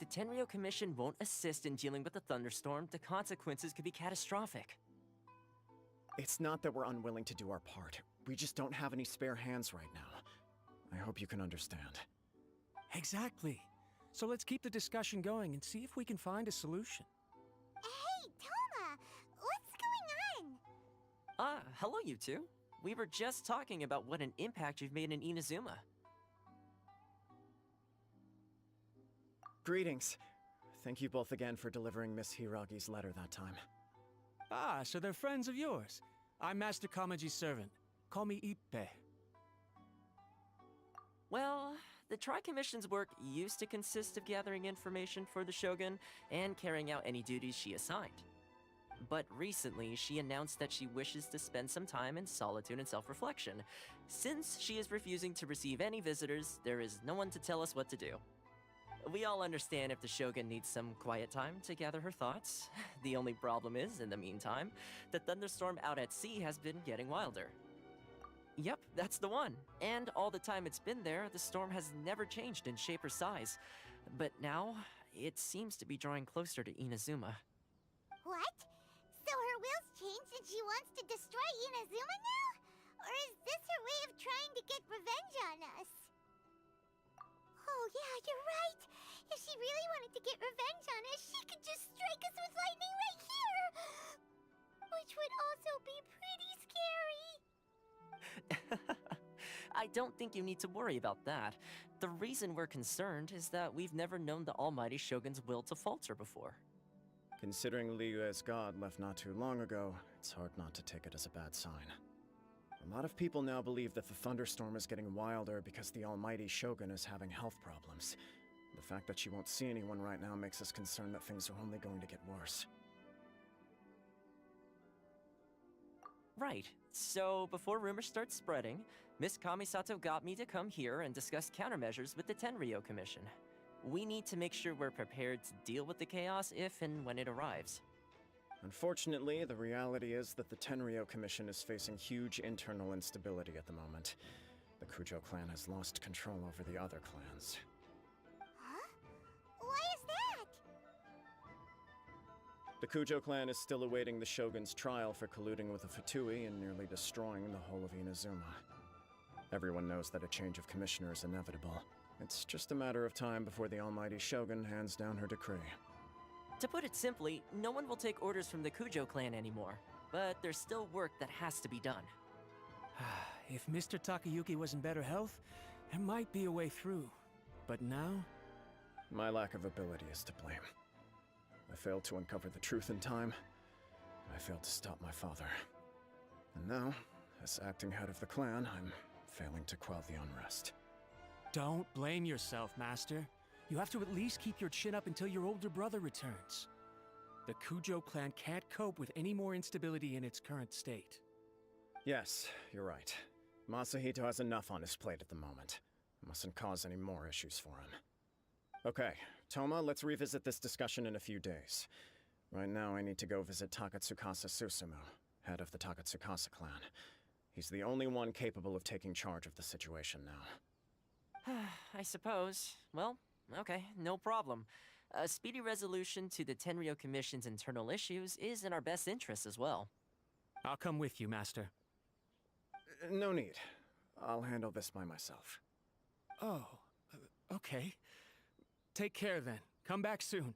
the Tenryo Commission won't assist in dealing with the thunderstorm, the consequences could be catastrophic. It's not that we're unwilling to do our part. We just don't have any spare hands right now. I hope you can understand. Exactly. So let's keep the discussion going and see if we can find a solution. Hey, Toma! What's going on? Hello you two. We were just talking about what an impact you've made in Inazuma. Greetings. Thank you both again for delivering Miss Hiragi's letter that time. Ah, so they're friends of yours. I'm Master Kamaji's servant. Call me Ippe. Well, the Tri-Commission's work used to consist of gathering information for the Shogun and carrying out any duties she assigned. But recently, she announced that she wishes to spend some time in solitude and self-reflection. Since she is refusing to receive any visitors, there is no one to tell us what to do. We all understand if the Shogun needs some quiet time to gather her thoughts. The only problem is, in the meantime, the thunderstorm out at sea has been getting wilder. Yep, that's the one. And all the time it's been there, the storm has never changed in shape or size. But now, it seems to be drawing closer to Inazuma. What? So her will's changed and she wants to destroy Inazuma now? Or is this her way of trying to get revenge on us? Oh yeah, you're right! If she really wanted to get revenge on us, she could just strike us with lightning right here! Which would also be pretty scary! I don't think you need to worry about that. The reason we're concerned is that we've never known the Almighty Shogun's will to falter before. Considering Liyue's god left not too long ago, it's hard not to take it as a bad sign. A lot of people now believe that the thunderstorm is getting wilder because the Almighty Shogun is having health problems. The fact that she won't see anyone right now makes us concerned that things are only going to get worse. Right. So, before rumors start spreading, Miss Kamisato got me to come here and discuss countermeasures with the Tenryo Commission. We need to make sure we're prepared to deal with the chaos if and when it arrives. Unfortunately, the reality is that the Tenryo Commission is facing huge internal instability at the moment. The Kujo clan has lost control over the other clans. Huh? Why is that? The Kujo clan is still awaiting the Shogun's trial for colluding with the Fatui and nearly destroying the whole of Inazuma. Everyone knows that a change of commissioner is inevitable. It's just a matter of time before the Almighty Shogun hands down her decree. To put it simply, no one will take orders from the Kujo clan anymore. But there's still work that has to be done. If Mr. Takayuki was in better health, there might be a way through. But now? My lack of ability is to blame. I failed to uncover the truth in time. I failed to stop my father. And now, as acting head of the clan, I'm failing to quell the unrest. Don't blame yourself, Master. You have to at least keep your chin up until your older brother returns. The Kujo clan can't cope with any more instability in its current state. Yes, you're right. Masahito has enough on his plate at the moment. Mustn't cause any more issues for him. Okay, Toma, let's revisit this discussion in a few days. Right now I need to go visit Takatsukasa Susumu, head of the Takatsukasa clan. He's the only one capable of taking charge of the situation now. I suppose. Well, okay, no problem. A speedy resolution to the Tenryo Commission's internal issues is in our best interest as well. I'll come with you, Master. No need. I'll handle this by myself. Oh, okay. Take care then. Come back soon.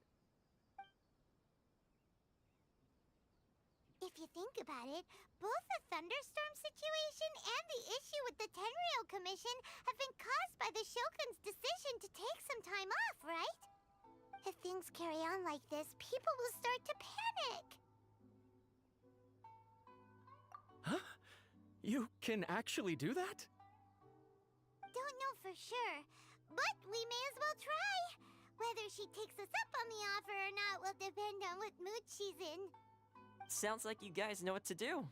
If you think about it, both the thunderstorm situation and the issue with the Tenryo Commission have been caused by the Shogun's decision to take some time off, right? If things carry on like this, people will start to panic. Huh? You can actually do that? Don't know for sure, but we may as well try. Whether she takes us up on the offer or not will depend on what mood she's in. Sounds like you guys know what to do.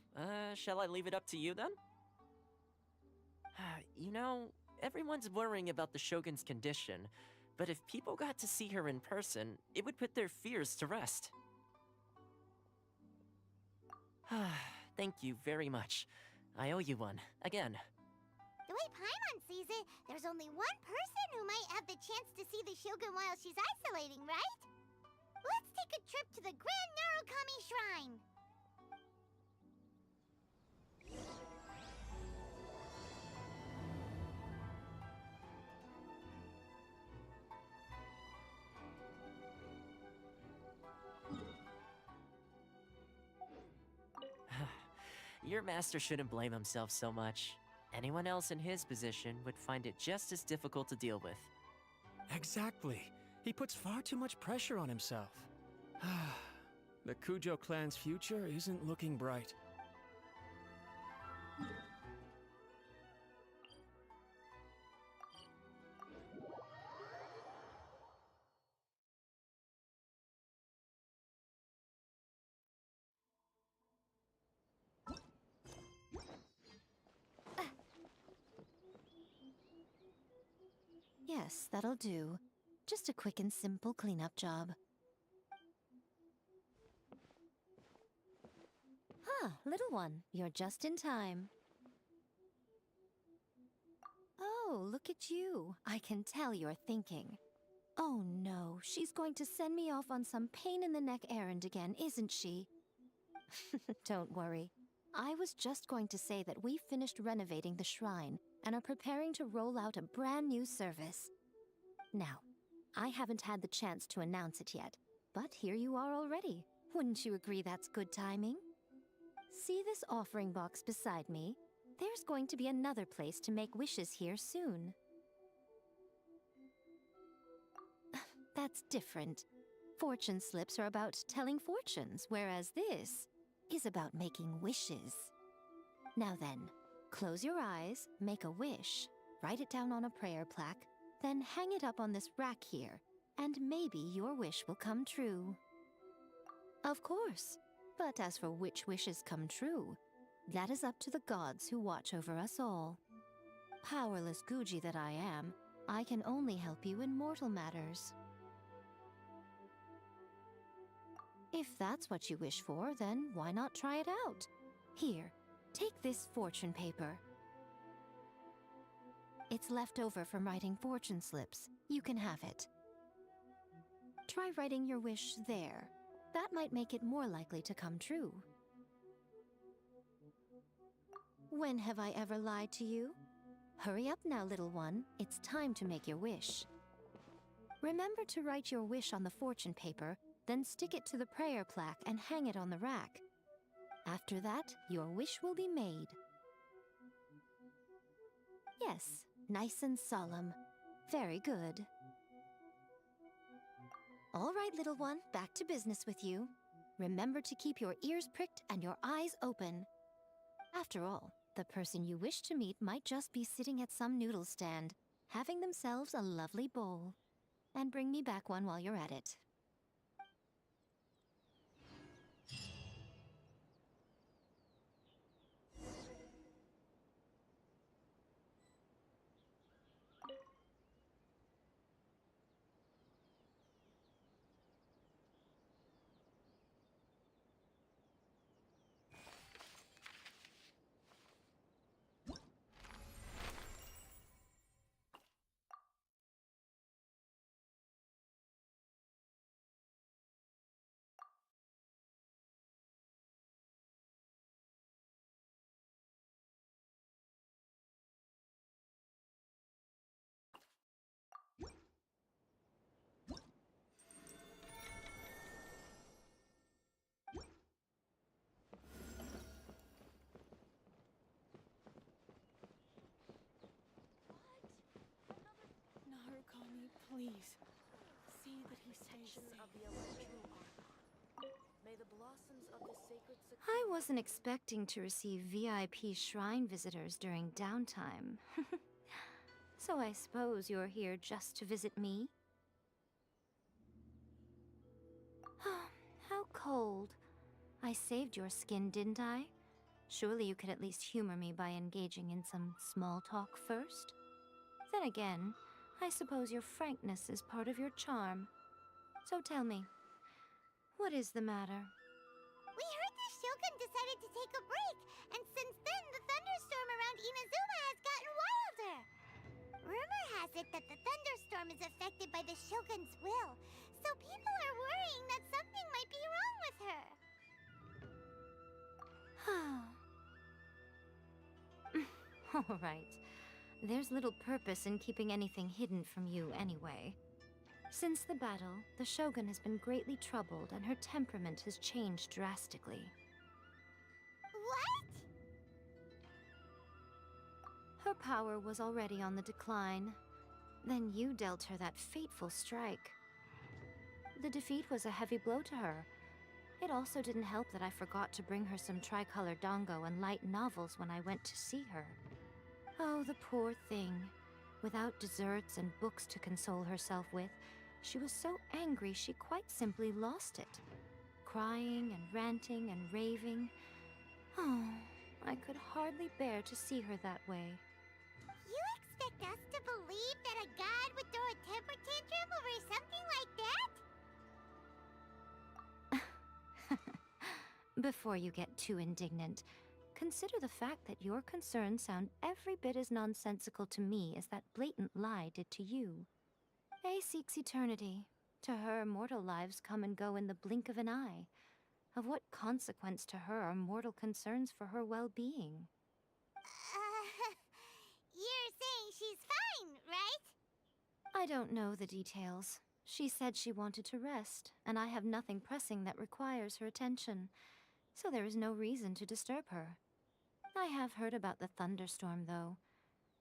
Shall I leave it up to you then? You know, everyone's worrying about the Shogun's condition, but if people got to see her in person, it would put their fears to rest. Thank you very much. I owe you one, again. The way Paimon sees it, there's only one person who might have the chance to see the Shogun while she's isolating, right? Let's take a trip to the Grand Narukami Shrine! Your master shouldn't blame himself so much. Anyone else in his position would find it just as difficult to deal with. Exactly. He puts far too much pressure on himself. The Kujo clan's future isn't looking bright. Yes, that'll do. Just a quick and simple cleanup job. Little one, you're just in time. Oh, look at you. I can tell you're thinking. Oh no, she's going to send me off on some pain-in-the-neck errand again, isn't she? Don't worry. I was just going to say that we finished renovating the shrine and are preparing to roll out a brand new service. Now, I haven't had the chance to announce it yet, but here you are already. Wouldn't you agree that's good timing? See this offering box beside me? There's going to be another place to make wishes here soon. That's different. Fortune slips are about telling fortunes, whereas this is about making wishes. Now then, close your eyes, make a wish, write it down on a prayer plaque, then hang it up on this rack here, and maybe your wish will come true. Of course, but as for which wishes come true, that is up to the gods who watch over us all. Powerless Guji that I am, I can only help you in mortal matters. If that's what you wish for, then why not try it out? Here, take this fortune paper. It's left over from writing fortune slips. You can have it. Try writing your wish there. That might make it more likely to come true. When have I ever lied to you? Hurry up now, little one. It's time to make your wish. Remember to write your wish on the fortune paper, then stick it to the prayer plaque and hang it on the rack. After that, your wish will be made. Yes, nice and solemn. Very good. All right, little one, back to business with you. Remember to keep your ears pricked and your eyes open. After all, the person you wish to meet might just be sitting at some noodle stand, having themselves a lovely bowl. And bring me back one while you're at it. Narukami, please. See that he stays safe. May the blossoms of the sacred I wasn't expecting to receive VIP shrine visitors during downtime. So I suppose you're here just to visit me? How cold. I saved your skin, didn't I? Surely you could at least humor me by engaging in some small talk first? Then again, I suppose your frankness is part of your charm. So tell me, what is the matter? We heard the Shogun decided to take a break, and since then the thunderstorm around Inazuma has gotten wilder. Rumor has it that the thunderstorm is affected by the Shogun's will, so people are worrying that something might be wrong with her. All right. There's little purpose in keeping anything hidden from you anyway. Since the battle, the Shogun has been greatly troubled and her temperament has changed drastically. What? Her power was already on the decline. Then you dealt her that fateful strike. The defeat was a heavy blow to her. It also didn't help that I forgot to bring her some tricolor dango and light novels when I went to see her. Oh, the poor thing. Without desserts and books to console herself with, she was so angry she quite simply lost it. Crying and ranting and raving. Oh, I could hardly bear to see her that way. You expect us to believe that a god would throw a temper tantrum over something like that? Before you get too indignant, consider the fact that your concerns sound every bit as nonsensical to me as that blatant lie did to you. A seeks eternity. To her, mortal lives come and go in the blink of an eye. Of what consequence to her are mortal concerns for her well-being? You're saying she's fine, right? I don't know the details. She said she wanted to rest, and I have nothing pressing that requires her attention, so there is no reason to disturb her. I have heard about the thunderstorm, though.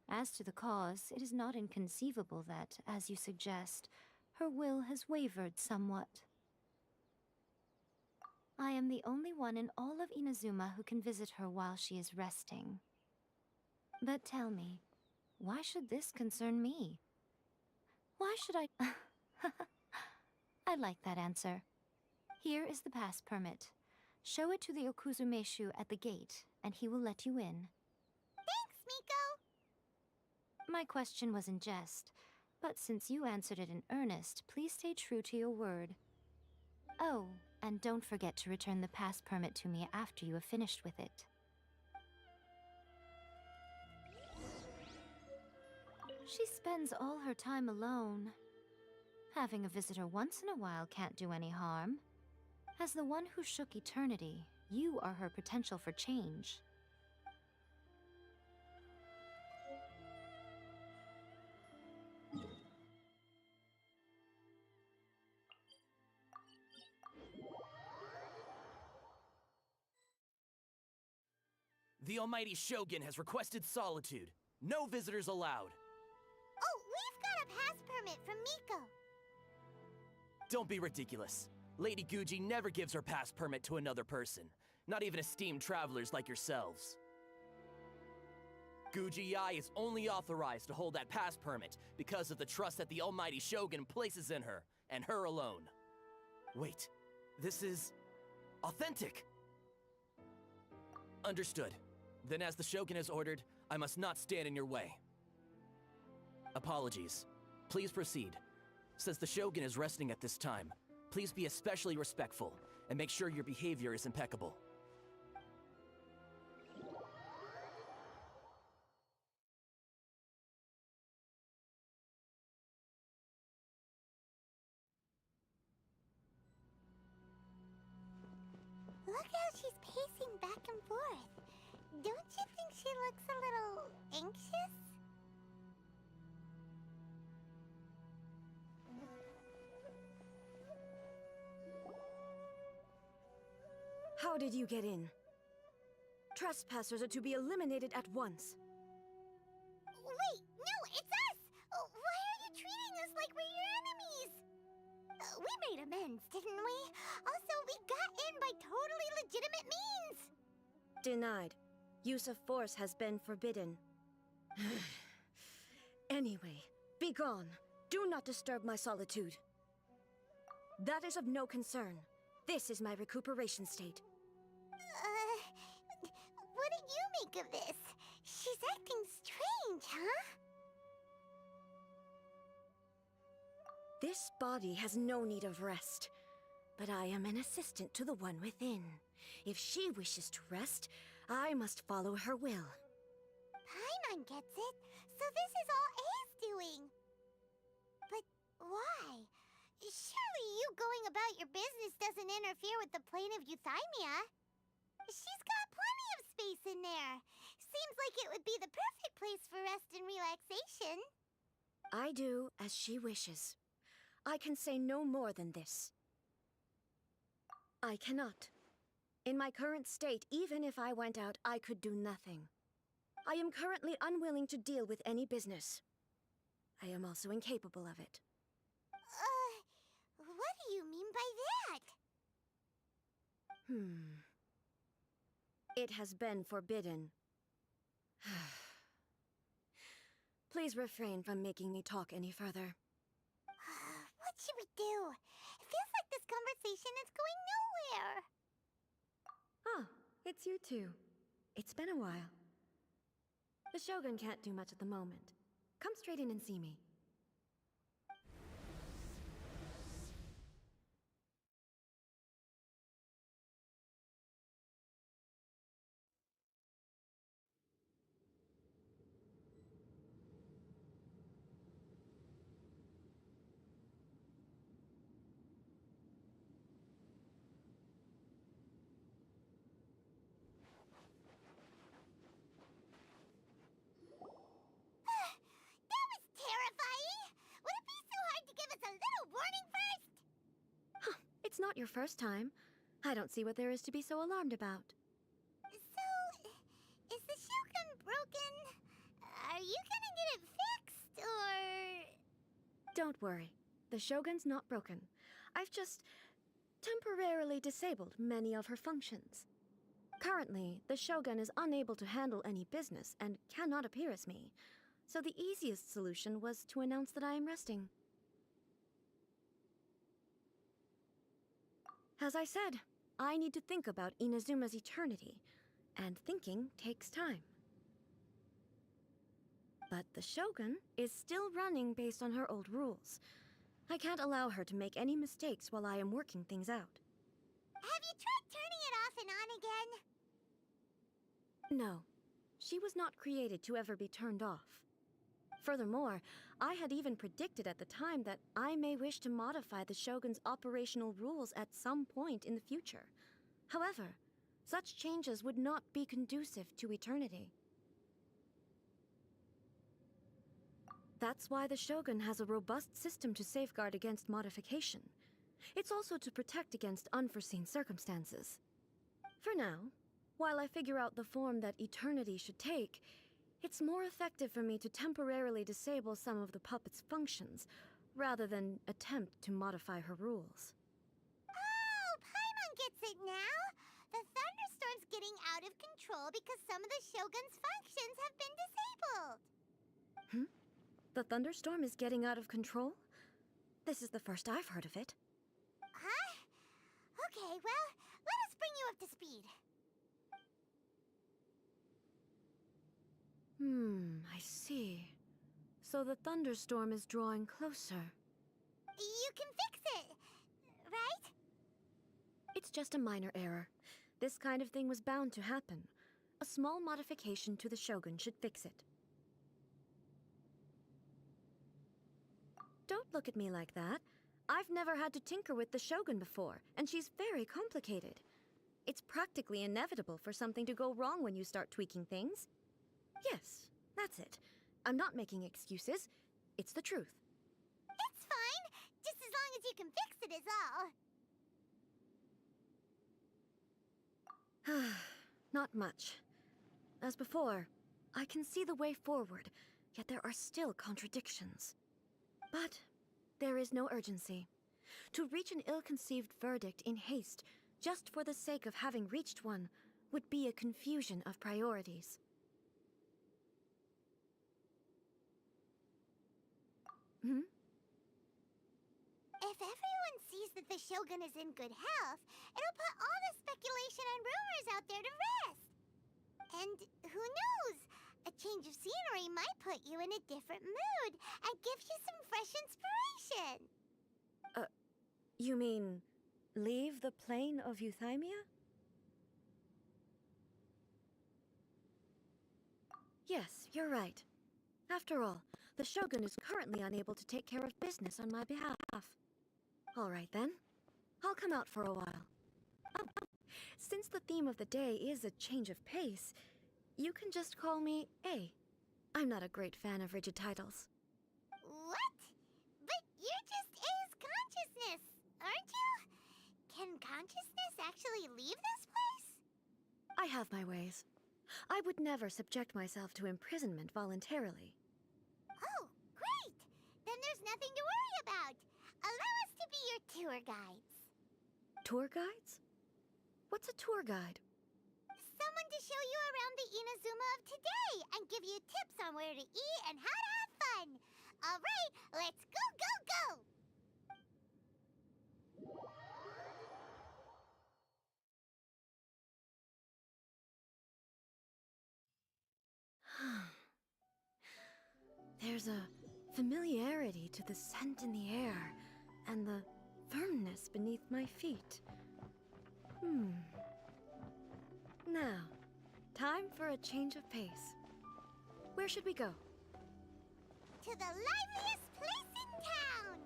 As to the cause, it is not inconceivable that, as you suggest, her will has wavered somewhat. I am the only one in all of Inazuma who can visit her while she is resting. But tell me, why should this concern me? Why should I... I like that answer. Here is the pass permit. Show it to the Okuzumeshu at the gate, and he will let you in. Thanks, Miko! My question was in jest, but since you answered it in earnest, please stay true to your word. Oh, and don't forget to return the pass permit to me after you have finished with it. She spends all her time alone. Having a visitor once in a while can't do any harm. As the one who shook eternity, you are her potential for change. The almighty Shogun has requested solitude. No visitors allowed. Oh, we've got a pass permit from Miko. Don't be ridiculous. Lady Guji never gives her pass permit to another person, not even esteemed travelers like yourselves. Guji Ai is only authorized to hold that pass permit because of the trust that the almighty Shogun places in her, and her alone. Wait, this is... authentic! Understood. Then as the Shogun has ordered, I must not stand in your way. Apologies. Please proceed. Since the Shogun is resting at this time, please be especially respectful, and make sure your behavior is impeccable. Look how she's pacing back and forth. Don't you think she looks a little anxious? How did you get in? Trespassers are to be eliminated at once. Wait, no, it's us! Why are you treating us like we're your enemies? We made amends, didn't we? Also, we got in by totally legitimate means! Denied. Use of force has been forbidden. Anyway, be gone. Do not disturb my solitude. That is of no concern. This is my recuperation state. What do you make of this? She's acting strange, huh? This body has no need of rest, but I am an assistant to the one within. If she wishes to rest, I must follow her will. Paimon gets it. So this is all A's doing. But why? Surely you going about your business doesn't interfere with the plane of euthymia. She's got plenty of space in there. Seems like it would be the perfect place for rest and relaxation. I do as she wishes. I can say no more than this. I cannot. In my current state, even if I went out, I could do nothing. I am currently unwilling to deal with any business. I am also incapable of it. What do you mean by that? It has been forbidden. Please refrain from making me talk any further. What should we do? It feels like this conversation is going nowhere. Ah, it's you two. It's been a while. The Shogun can't do much at the moment. Come straight in and see me. That was terrifying! Would it be so hard to give us a little warning first? It's not your first time. I don't see what there is to be so alarmed about. So, is the Shogun broken? Are you gonna get it fixed, or...? Don't worry. The Shogun's not broken. I've just temporarily disabled many of her functions. Currently, the Shogun is unable to handle any business and cannot appear as me. So the easiest solution was to announce that I am resting. As I said, I need to think about Inazuma's eternity, and thinking takes time. But the Shogun is still running based on her old rules. I can't allow her to make any mistakes while I am working things out. Have you tried turning it off and on again? No, she was not created to ever be turned off. Furthermore, I had even predicted at the time that I may wish to modify the Shogun's operational rules at some point in the future. However, such changes would not be conducive to eternity. That's why the Shogun has a robust system to safeguard against modification. It's also to protect against unforeseen circumstances. For now, while I figure out the form that eternity should take, it's more effective for me to temporarily disable some of the puppet's functions, rather than attempt to modify her rules. Oh, Paimon gets it now! The thunderstorm's getting out of control because some of the Shogun's functions have been disabled! The thunderstorm is getting out of control? This is the first I've heard of it. Huh? Okay, well, let us bring you up to speed. I see. So the thunderstorm is drawing closer. You can fix it, right? It's just a minor error. This kind of thing was bound to happen. A small modification to the Shogun should fix it. Don't look at me like that. I've never had to tinker with the Shogun before, and she's very complicated. It's practically inevitable for something to go wrong when you start tweaking things. Yes, that's it. I'm not making excuses. It's the truth. It's fine, just as long as you can fix it is all. Not much. As before, I can see the way forward, yet there are still contradictions. But there is no urgency. To reach an ill-conceived verdict in haste, just for the sake of having reached one, would be a confusion of priorities. If everyone sees that the Shogun is in good health, it'll put all the speculation and rumors out there to rest. And who knows? A change of scenery might put you in a different mood and give you some fresh inspiration. You mean, leave the plane of euthymia? Yes, you're right. After all, the Shogun is currently unable to take care of business on my behalf. All right then. I'll come out for a while. Oh, since the theme of the day is a change of pace, you can just call me A. I'm not a great fan of rigid titles. What? But you're just A's consciousness, aren't you? Can consciousness actually leave this place? I have my ways. I would never subject myself to imprisonment voluntarily. Oh, great! Then there's nothing to worry about. Allow us to be your tour guides. Tour guides? What's a tour guide? Someone to show you around the Inazuma of today and give you tips on where to eat and how to have fun. All right, let's go, go, go! There's a familiarity to the scent in the air and the firmness beneath my feet. Now, time for a change of pace. Where should we go? To the liveliest place in town!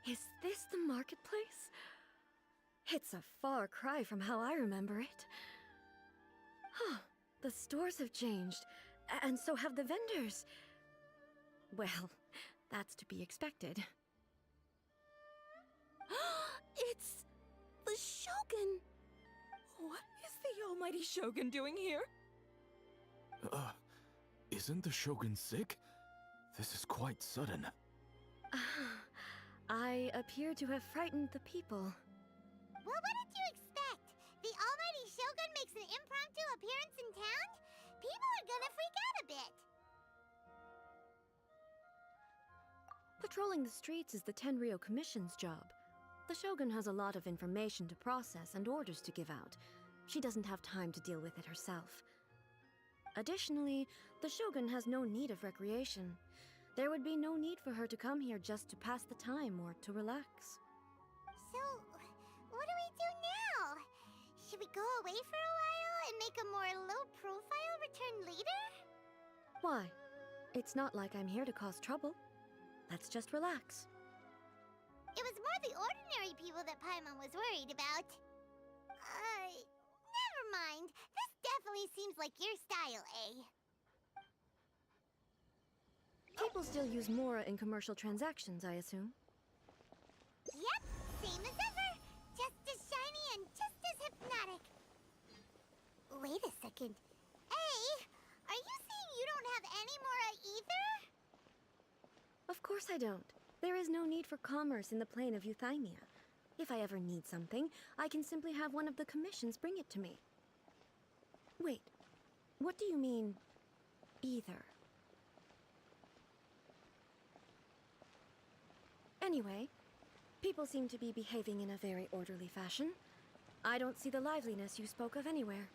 Is this the marketplace? It's a far cry from how I remember it. The stores have changed, and so have the vendors. Well, that's to be expected. It's the Shogun! What is the almighty Shogun doing here? Isn't the Shogun sick? This is quite sudden. I appear to have frightened the people. Well, what did you expect? The almighty Shogun makes an impromptu appearance in town? People are gonna freak out a bit. Patrolling the streets is the Tenryou Commission's job. The Shogun has a lot of information to process and orders to give out. She doesn't have time to deal with it herself. Additionally, the Shogun has no need of recreation. There would be no need for her to come here just to pass the time or to relax. So, what do we do now? Should we go away for a while and make a more low-profile return later? Why? It's not like I'm here to cause trouble. Let's just relax. It was more the ordinary people that Paimon was worried about. Never mind. This definitely seems like your style, A. People still use Mora in commercial transactions, I assume. Yep, same as ever. Just as shiny and just as hypnotic. Wait a second. Hey, are you saying you don't have any Mora either? Of course I don't. There is no need for commerce in the plane of Euthymia. If I ever need something, I can simply have one of the commissions bring it to me. Wait, what do you mean, either? Anyway, people seem to be behaving in a very orderly fashion. I don't see the liveliness you spoke of anywhere.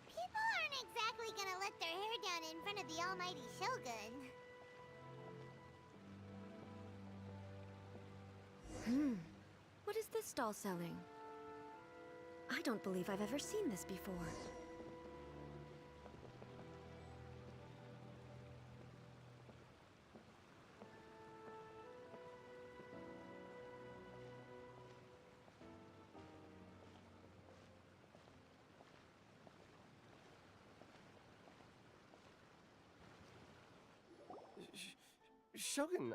People aren't exactly gonna let their hair down in front of the almighty Shogun. What is this stall selling? I don't believe I've ever seen this before. Shogun,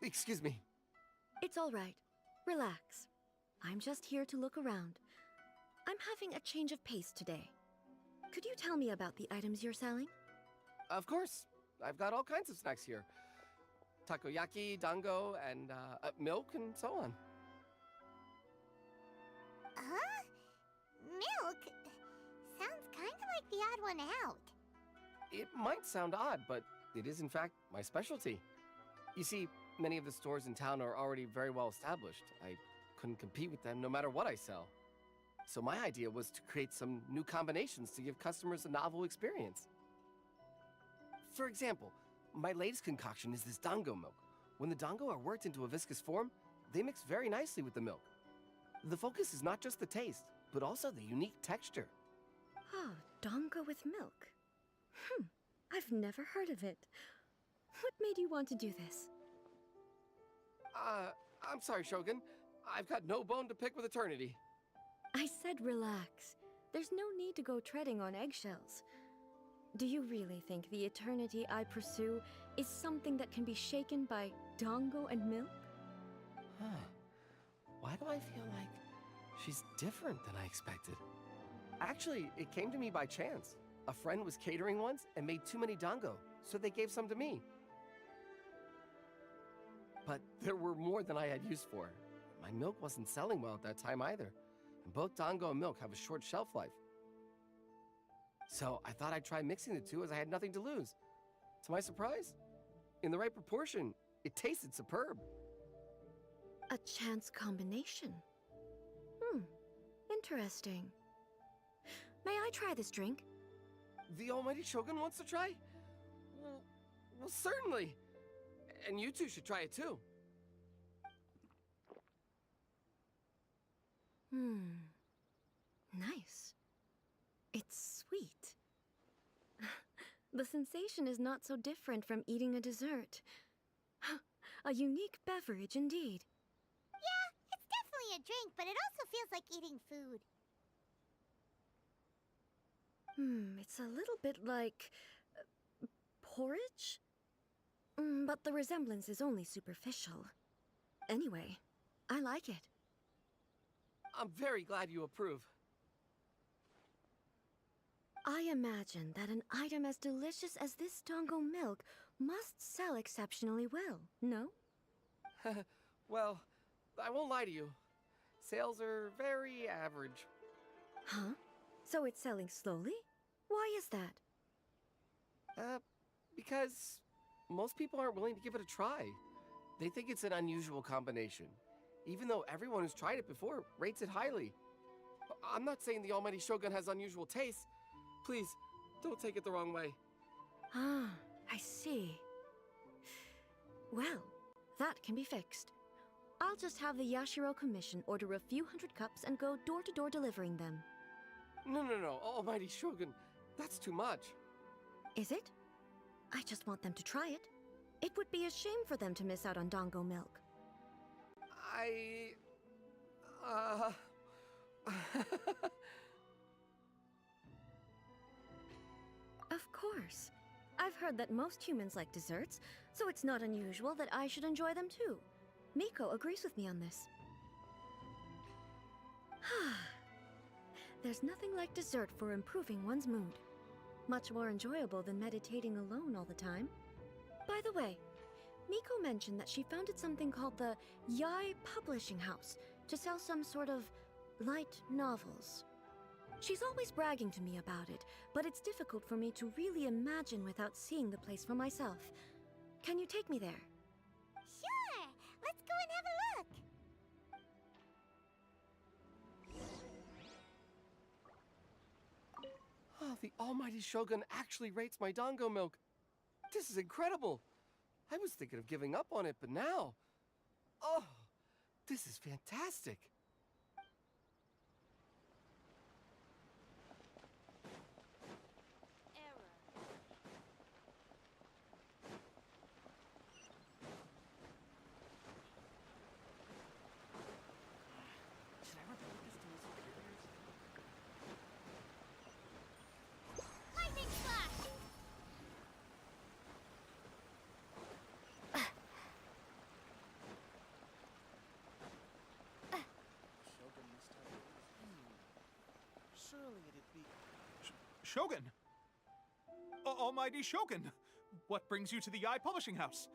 excuse me. It's all right. Relax. I'm just here to look around. I'm having a change of pace today. Could you tell me about the items you're selling? Of course. I've got all kinds of snacks here. Takoyaki, dango, and milk, and so on. Huh? Milk? Sounds kind of like the odd one out. It might sound odd, but it is in fact my specialty. You see, many of the stores in town are already very well established. I couldn't compete with them no matter what I sell. So my idea was to create some new combinations to give customers a novel experience. For example, my latest concoction is this dango milk. When the dango are worked into a viscous form, they mix very nicely with the milk. The focus is not just the taste, but also the unique texture. Oh, dango with milk. I've never heard of it. What made you want to do this? I'm sorry, Shogun. I've got no bone to pick with eternity. I said relax. There's no need to go treading on eggshells. Do you really think the eternity I pursue is something that can be shaken by dango and milk? Why do I feel like she's different than I expected? Actually, it came to me by chance. A friend was catering once and made too many dango, so they gave some to me. But there were more than I had use for. My milk wasn't selling well at that time either, and both dango and milk have a short shelf life. So I thought I'd try mixing the two as I had nothing to lose. To my surprise, in the right proportion, it tasted superb. A chance combination. Interesting. May I try this drink? The almighty Shogun wants to try? Well, certainly. And you two should try it too. Nice. It's sweet. The sensation is not so different from eating a dessert. A unique beverage indeed. Yeah, it's definitely a drink, but it also feels like eating food. It's a little bit like porridge? But the resemblance is only superficial. Anyway, I like it. I'm very glad you approve. I imagine that an item as delicious as this dango milk must sell exceptionally well, no? Well, I won't lie to you. Sales are very average. Huh? So it's selling slowly? Why is that? Because most people aren't willing to give it a try. They think it's an unusual combination, even though everyone who's tried it before rates it highly. I'm not saying the almighty Shogun has unusual tastes. Please, don't take it the wrong way. Ah, I see. Well, that can be fixed. I'll just have the Yashiro Commission order a few hundred cups and go door-to-door delivering them. No, almighty Shogun, that's too much. Is it? I just want them to try it. It would be a shame for them to miss out on dango milk. Of course. I've heard that most humans like desserts, so it's not unusual that I should enjoy them too. Miko agrees with me on this. There's nothing like dessert for improving one's mood. Much more enjoyable than meditating alone all the time. By the way, Miko mentioned that she founded something called the Yai Publishing House to sell some sort of light novels. She's always bragging to me about it, but it's difficult for me to really imagine without seeing the place for myself. Can you take me there? Sure! Let's go and have a look! Oh, the almighty Shogun actually rates my dango milk. This is incredible. I was thinking of giving up on it, but now... Oh, this is fantastic. Lightning slash! Shogun! Almighty Shogun! What brings you to the Eye Publishing House?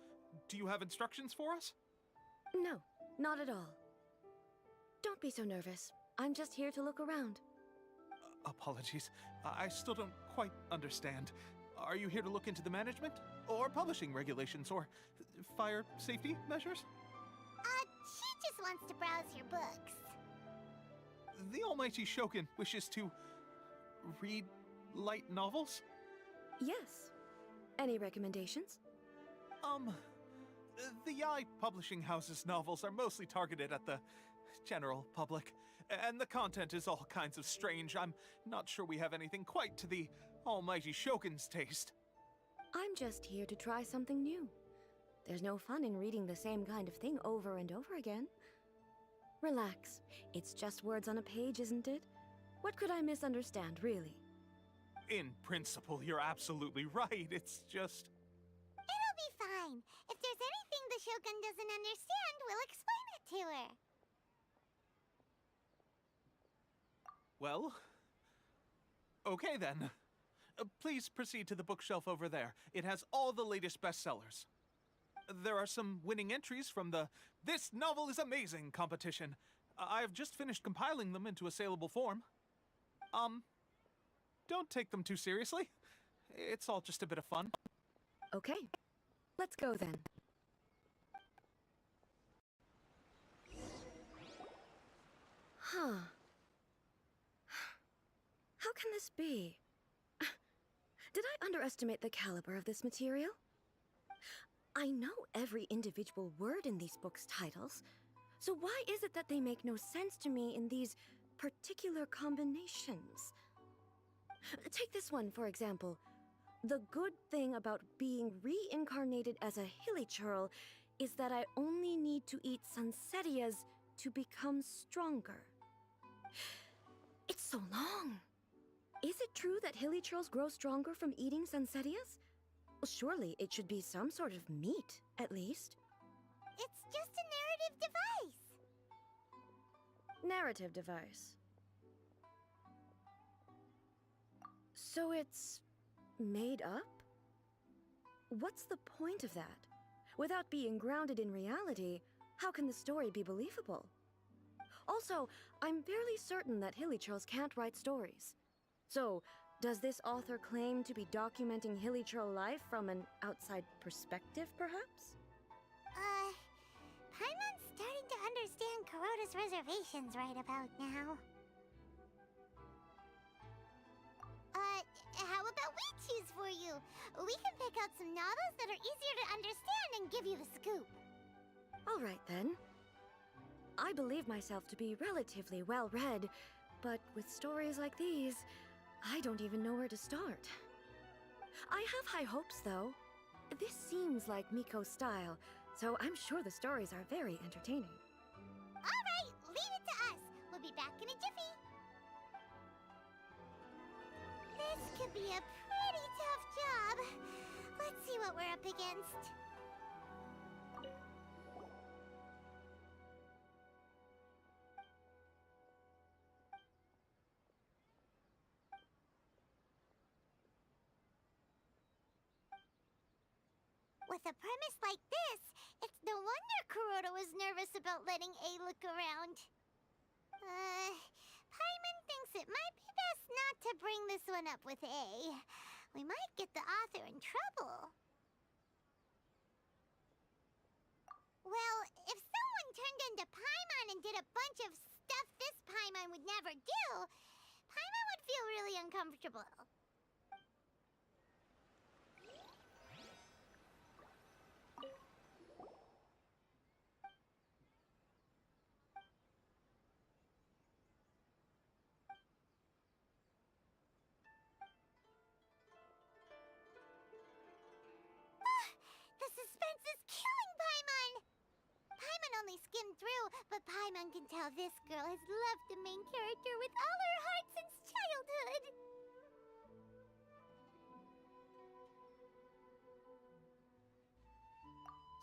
Do you have instructions for us? No, not at all. Don't be so nervous. I'm just here to look around. Apologies. I still don't quite understand. Are you here to look into the management? Or publishing regulations? Or fire safety measures? She just wants to browse your books. The Almighty Shogun wishes to read light novels? Yes. Any recommendations? The Eye Publishing House's novels are mostly targeted at the general public, and the content is all kinds of strange. I'm not sure we have anything quite to the Almighty Shogun's taste. I'm just here to try something new. There's no fun in reading the same kind of thing over and over again. Relax. It's just words on a page, isn't it? What could I misunderstand, really? In principle, you're absolutely right. It's just... It'll be fine. If there's anything the Shogun doesn't understand, we'll explain it to her. Well... Okay then. Please proceed to the bookshelf over there. It has all the latest bestsellers. There are some winning entries from the This Novel is Amazing competition. I've just finished compiling them into a saleable form. Don't take them too seriously. It's all just a bit of fun. Okay. Let's go then. Huh. How can this be? Did I underestimate the caliber of this material? I know every individual word in these books' titles, so why is it that they make no sense to me in these particular combinations? Take this one, for example. The good thing about being reincarnated as a hilly churl is that I only need to eat sunsettias to become stronger. It's so long. Is it true that hilly churls grow stronger from eating sunsettias? Well, surely it should be some sort of meat, at least. It's just a narrative device. Narrative device. So it's made up? What's the point of that? Without being grounded in reality, how can the story be believable? Also, I'm fairly certain that hilly churls can't write stories. So, does this author claim to be documenting hilly churl life from an outside perspective, perhaps? Paimon's starting to understand Kuroda's reservations right about now. How about we choose for you? We can pick out some novels that are easier to understand and give you the scoop. All right, then. I believe myself to be relatively well-read, but with stories like these, I don't even know where to start. I have high hopes, though. This seems like Miko's style, so I'm sure the stories are very entertaining. All right, leave it to us. We'll be back in a jiffy. This could be a pretty tough job. Let's see what we're up against. With a premise like this, it's no wonder Kuroda was nervous about letting A look around. Paimon thinks it might be best not to bring this one up with A. We might get the author in trouble. Well, if someone turned into Paimon and did a bunch of stuff this Paimon would never do, Paimon would feel really uncomfortable. Skimmed through, but Paimon can tell this girl has loved the main character with all her heart since childhood.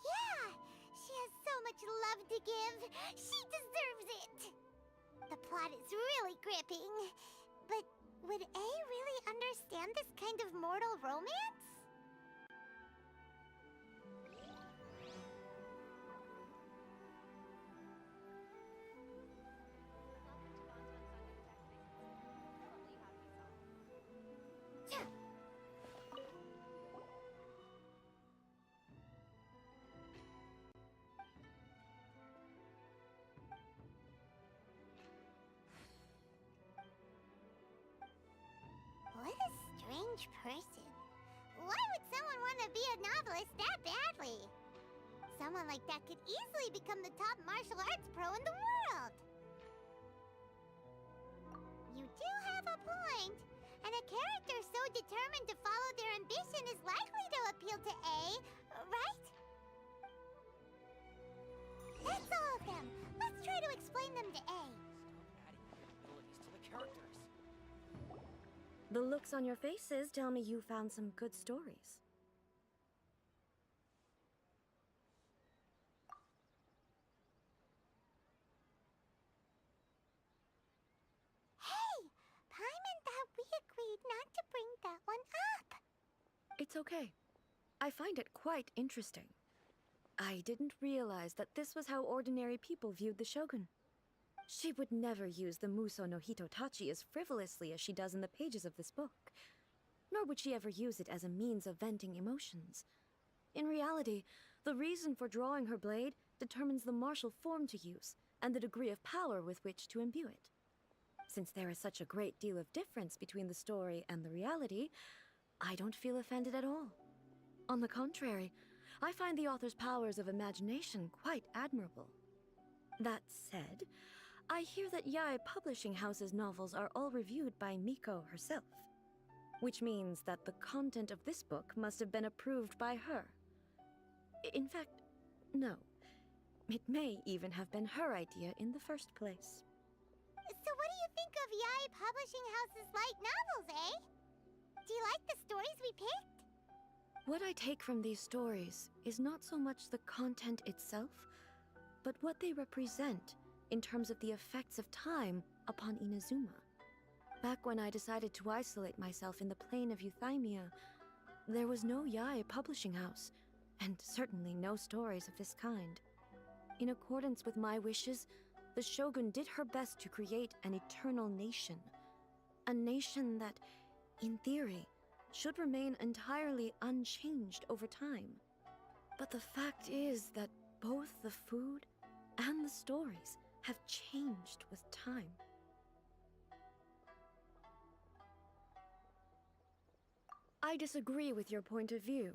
Yeah, she has so much love to give. She deserves it. The plot is really gripping, but Would A really understand this kind of mortal romance? What a strange person. Why would someone want to be a novelist that badly? Someone like that could easily become the top martial arts pro in the world. You do have a point. And a character so determined to follow their ambition is likely to appeal to A, right? That's all of them. Let's try to explain them to A. Abilities to the characters. The looks on your faces tell me you found some good stories. Hey! Paimon thought we agreed not to bring that one up. It's okay. I find it quite interesting. I didn't realize that this was how ordinary people viewed the Shogun. She would never use the Muso no Hitotachi as frivolously as she does in the pages of this book. Nor would she ever use it as a means of venting emotions. In reality, the reason for drawing her blade determines the martial form to use and the degree of power with which to imbue it. Since there is such a great deal of difference between the story and the reality, I don't feel offended at all. On the contrary, I find the author's powers of imagination quite admirable. That said, I hear that Yae Publishing House's novels are all reviewed by Miko herself, which means that the content of this book must have been approved by her. In fact, no. It may even have been her idea in the first place. So what do you think of Yae Publishing House's light novels, eh? Do you like the stories we picked? What I take from these stories is not so much the content itself, but what they represent in terms of the effects of time upon Inazuma. Back when I decided to isolate myself in the plain of Euthymia, there was no Yae Publishing House, and certainly no stories of this kind. In accordance with my wishes, the Shogun did her best to create an eternal nation. A nation that, in theory, should remain entirely unchanged over time. But the fact is that both the food and the stories have changed with time. I disagree with your point of view.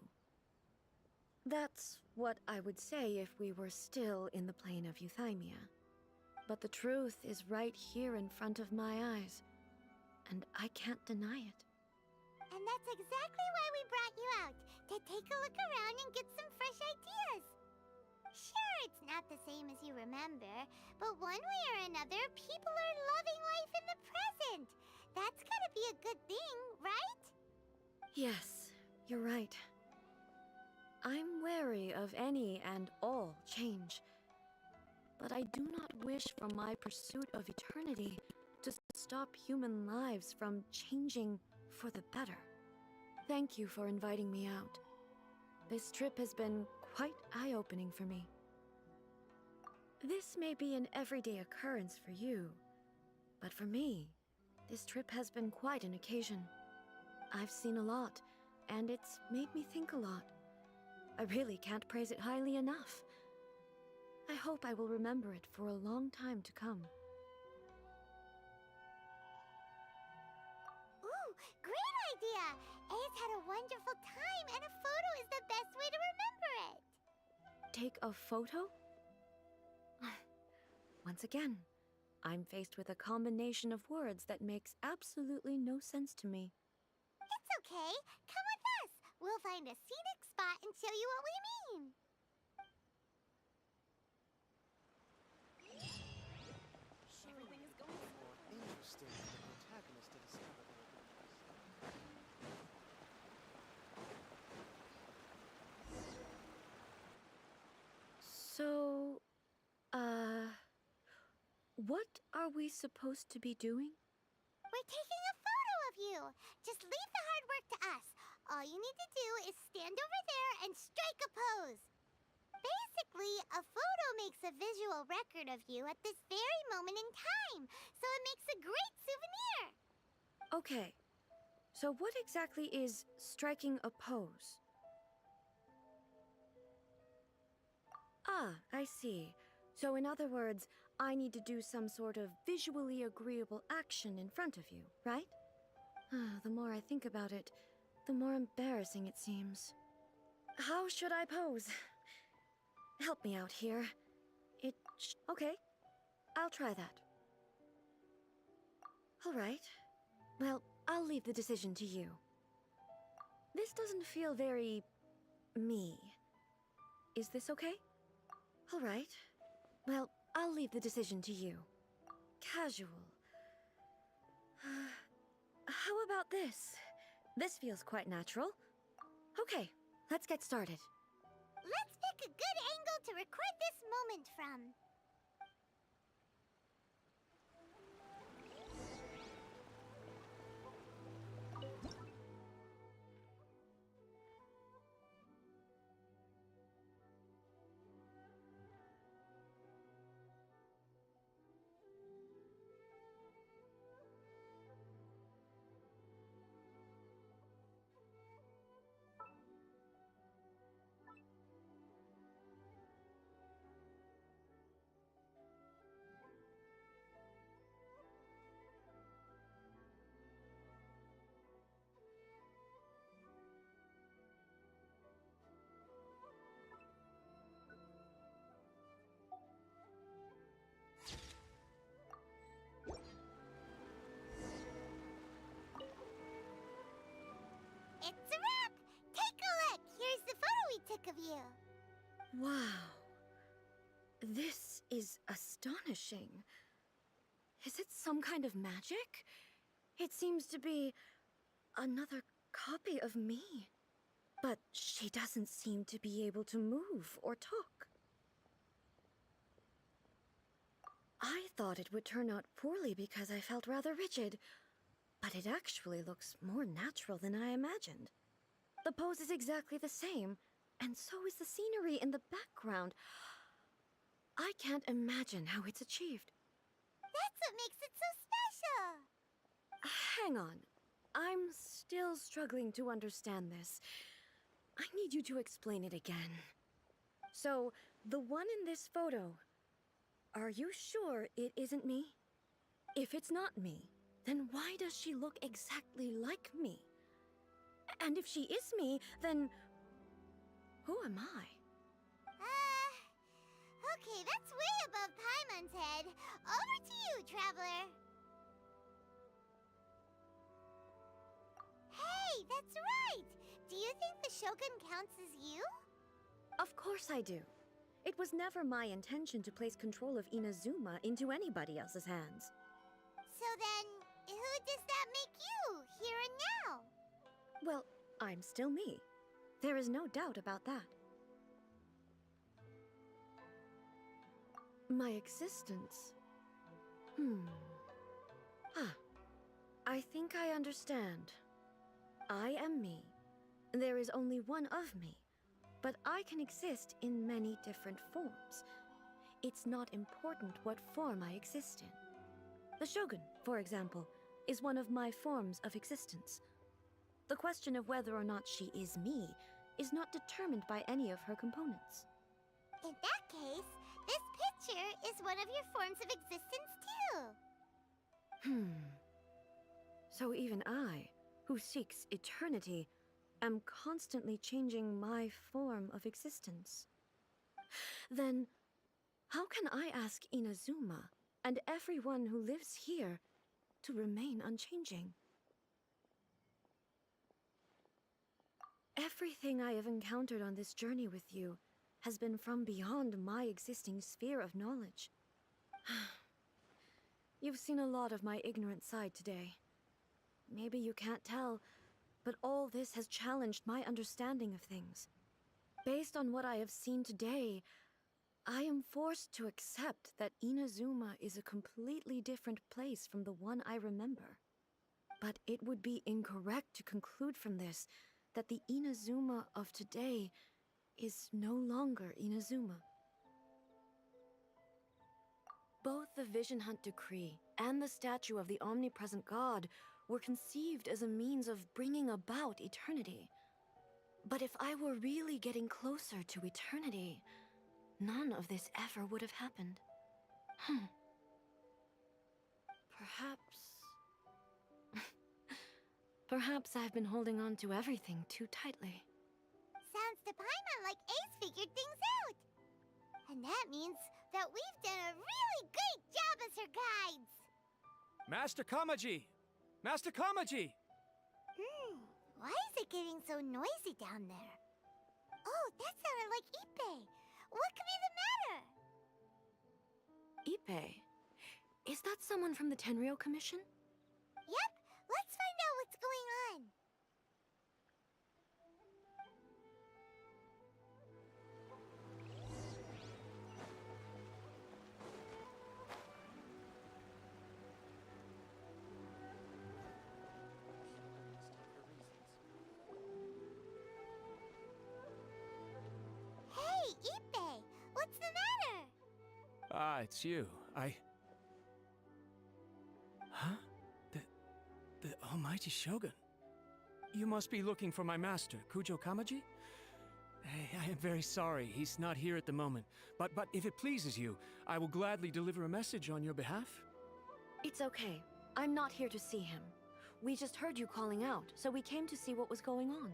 That's what I would say if we were still in the plane of Euthymia. But the truth is right here in front of my eyes, and I can't deny it. And that's exactly why we brought you out, to take a look around and get some fresh ideas. Sure, it's not the same as you remember, but one way or another, people are loving life in the present. That's gotta be a good thing, right? Yes, you're right. I'm wary of any and all change. But I do not wish for my pursuit of eternity to stop human lives from changing for the better. Thank you for inviting me out. This trip has been quite eye-opening for me. This may be an everyday occurrence for you, but for me, this trip has been quite an occasion. I've seen a lot, and it's made me think a lot. I really can't praise it highly enough. I hope I will remember it for a long time to come. Ooh, great idea! A's had a wonderful time, and a photo is the best way to remember it. Take a photo? Once again, I'm faced with a combination of words that makes absolutely no sense to me. It's okay. Come with us. We'll find a scenic spot and show you what we mean. Everything is going More interesting than the protagonist to discover their So, what are we supposed to be doing? We're taking a photo of you. Just leave the hard work to us. All you need to do is stand over there and strike a pose. Basically, a photo makes a visual record of you at this very moment in time, so it makes a great souvenir. Okay, so what exactly is striking a pose? Ah, I see. So in other words, I need to do some sort of visually agreeable action in front of you, right? The more I think about it, the more embarrassing it seems. How should I pose? Help me out here. Okay, I'll try that. All right. Well, I'll leave the decision to you. This doesn't feel very... me. Is this okay? All right. Well, I'll leave the decision to you. Casual. How about this? This feels quite natural. Okay, let's get started. Let's pick a good angle to record this moment from. It's a wrap! Take a look! Here's the photo we took of you. Wow. This is astonishing. Is it some kind of magic? It seems to be another copy of me. But she doesn't seem to be able to move or talk. I thought it would turn out poorly because I felt rather rigid, but it actually looks more natural than I imagined. The pose is exactly the same, and so is the scenery in the background. I can't imagine how it's achieved. That's what makes it so special. Hang on. I'm still struggling to understand this. I need you to explain it again. So, the one in this photo, are you sure it isn't me? If it's not me, then why does she look exactly like me? And if she is me, then who am I? Okay, that's way above Paimon's head. Over to you, Traveler. Hey, that's right! Do you think the Shogun counts as you? Of course I do. It was never my intention to place control of Inazuma into anybody else's hands. So then, who does that make you, here and now? Well, I'm still me. There is no doubt about that. My existence... I think I understand. I am me. There is only one of me, but I can exist in many different forms. It's not important what form I exist in. The Shogun, for example, is one of my forms of existence. The question of whether or not she is me is not determined by any of her components. In that case, this picture is one of your forms of existence too. So even I, who seeks eternity, am constantly changing my form of existence. Then, how can I ask Inazuma and everyone who lives here to remain unchanging? Everything I have encountered on this journey with you has been from beyond my existing sphere of knowledge. You've seen a lot of my ignorant side today. Maybe you can't tell, but all this has challenged my understanding of things. Based on what I have seen today, I am forced to accept that Inazuma is a completely different place from the one I remember. But it would be incorrect to conclude from this that the Inazuma of today is no longer Inazuma. Both the Vision Hunt Decree and the statue of the omnipresent god were conceived as a means of bringing about eternity. But if I were really getting closer to eternity, none of this ever would have happened. Perhaps I've been holding on to everything too tightly. Sounds to Paimon like Ace figured things out. And that means that we've done a really great job as her guides. Master Kamaji! Master Kamaji! Why is it getting so noisy down there? Oh, that sounded like Ippei. What could be the matter? Ippei? Is that someone from the Tenryou Commission? Yep, let's find out what's going on. Hey, Ippei, what's the matter? Ah, it's you. Huh? The Almighty Shogun? You must be looking for my master, Kujo Kamaji? I am very sorry, he's not here at the moment. But if it pleases you, I will gladly deliver a message on your behalf. It's okay. I'm not here to see him. We just heard you calling out, so we came to see what was going on.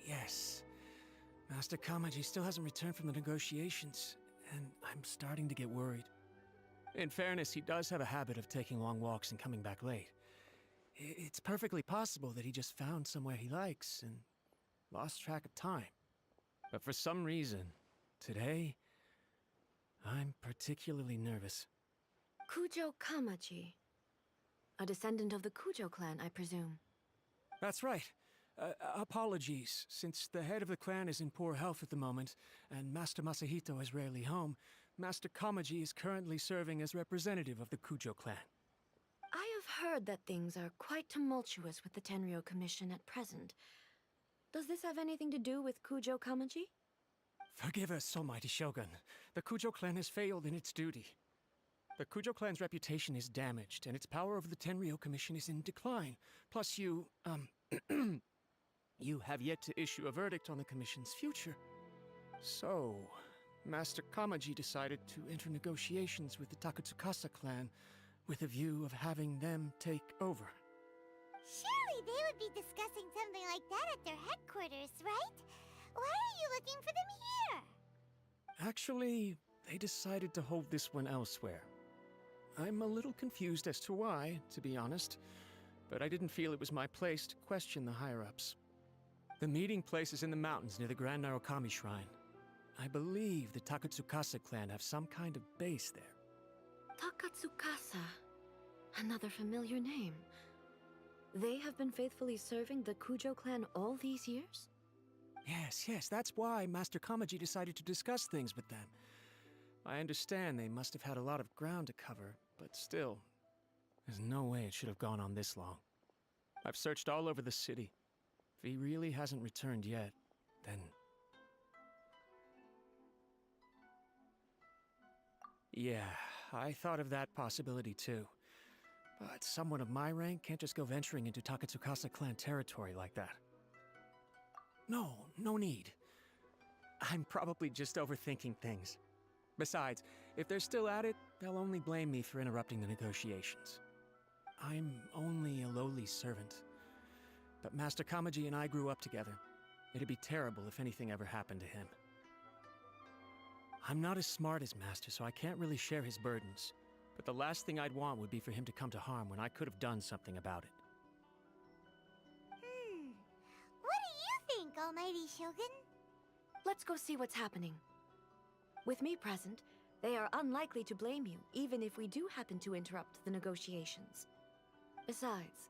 Yes. Master Kamaji still hasn't returned from the negotiations, and I'm starting to get worried. In fairness, he does have a habit of taking long walks and coming back late. It's perfectly possible that he just found somewhere he likes and lost track of time. But for some reason, today, I'm particularly nervous. Kujo Kamaji. A descendant of the Kujo clan, I presume. That's right. Apologies, since the head of the clan is in poor health at the moment, and Master Masahito is rarely home, Master Kamaji is currently serving as representative of the Kujo clan. I have heard that things are quite tumultuous with the Tenryou Commission at present. Does this have anything to do with Kujo Kamaji? Forgive us, Almighty Shogun. The Kujo clan has failed in its duty. The Kujo clan's reputation is damaged, and its power over the Tenryou Commission is in decline. Plus you have yet to issue a verdict on the Commission's future. So, Master Kamaji decided to enter negotiations with the Takatsukasa clan with a view of having them take over. Surely they would be discussing something like that at their headquarters, right? Why are you looking for them here? Actually, they decided to hold this one elsewhere. I'm a little confused as to why, to be honest, but I didn't feel it was my place to question the higher-ups. The meeting place is in the mountains near the Grand Narukami Shrine. I believe the Takatsukasa clan have some kind of base there. Takatsukasa. Another familiar name. They have been faithfully serving the Kujo clan all these years? Yes, that's why Master Kamaji decided to discuss things with them. I understand they must have had a lot of ground to cover, but still, there's no way it should have gone on this long. I've searched all over the city. If he really hasn't returned yet, then... Yeah, I thought of that possibility too. But someone of my rank can't just go venturing into Takatsukasa clan territory like that. No need. I'm probably just overthinking things. Besides, if they're still at it, they'll only blame me for interrupting the negotiations. I'm only a lowly servant. But Master Kamaji and I grew up together. It'd be terrible if anything ever happened to him. I'm not as smart as Master, so I can't really share his burdens. But the last thing I'd want would be for him to come to harm when I could have done something about it. What do you think, Almighty Shogun? Let's go see what's happening. With me present, they are unlikely to blame you, even if we do happen to interrupt the negotiations. Besides,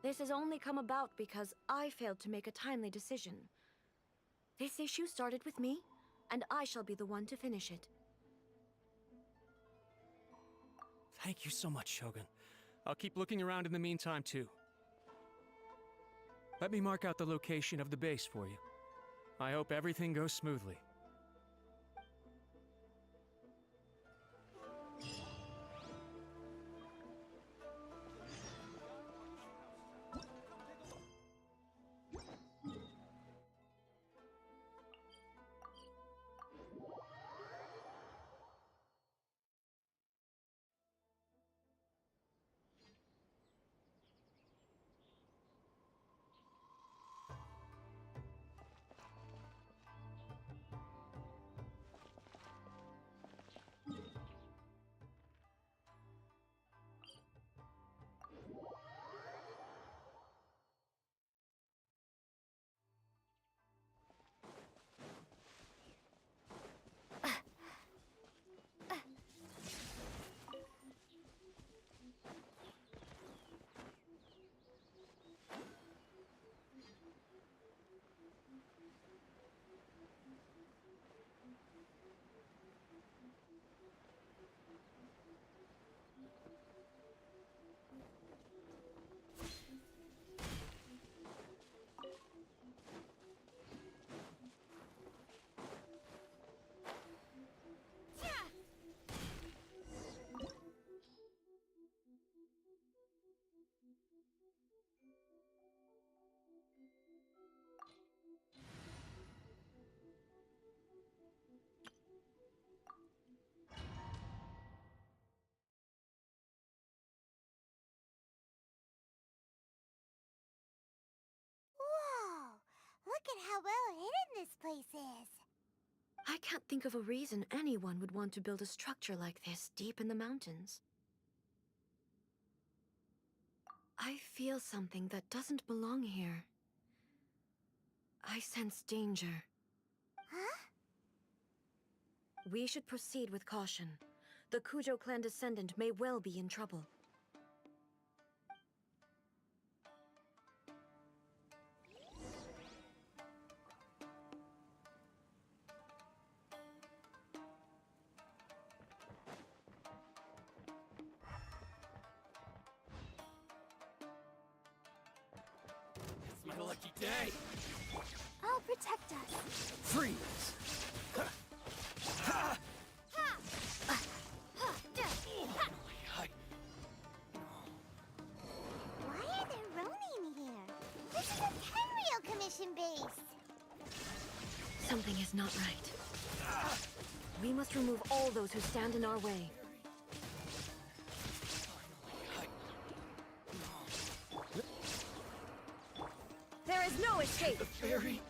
this has only come about because I failed to make a timely decision. This issue started with me, and I shall be the one to finish it. Thank you so much, Shogun. I'll keep looking around in the meantime, too. Let me mark out the location of the base for you. I hope everything goes smoothly. Whoa! Look at how well hidden this place is. I can't think of a reason anyone would want to build a structure like this deep in the mountains. I feel something that doesn't belong here. I sense danger. Huh? We should proceed with caution. The Kujo clan descendant may well be in trouble. It's my lucky day! I'll protect us. Freeze! Why are there Ronin here? This is a Tenryou Commission base. Something is not right. We must remove all those who stand in our way. There is no escape! Fairy!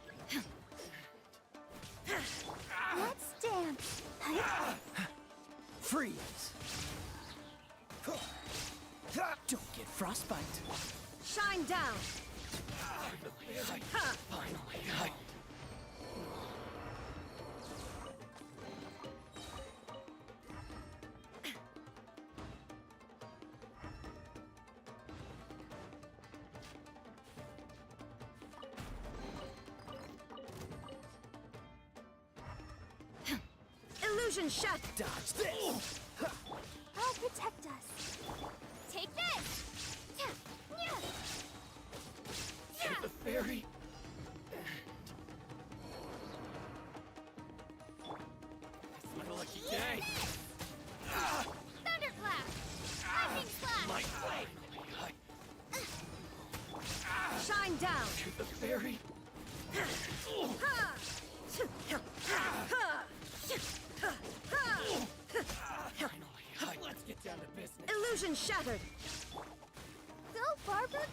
Let's dance. Freeze! Don't get frostbite! Shine down! Finally! Illusion shut! Dodge this! I'll protect us. Take this! The fairy! It's my lucky day! Thunderclap! Lightning slash! My way! Shine down! The fairy! Let's get down to business. Illusion shattered! Go, Barbara!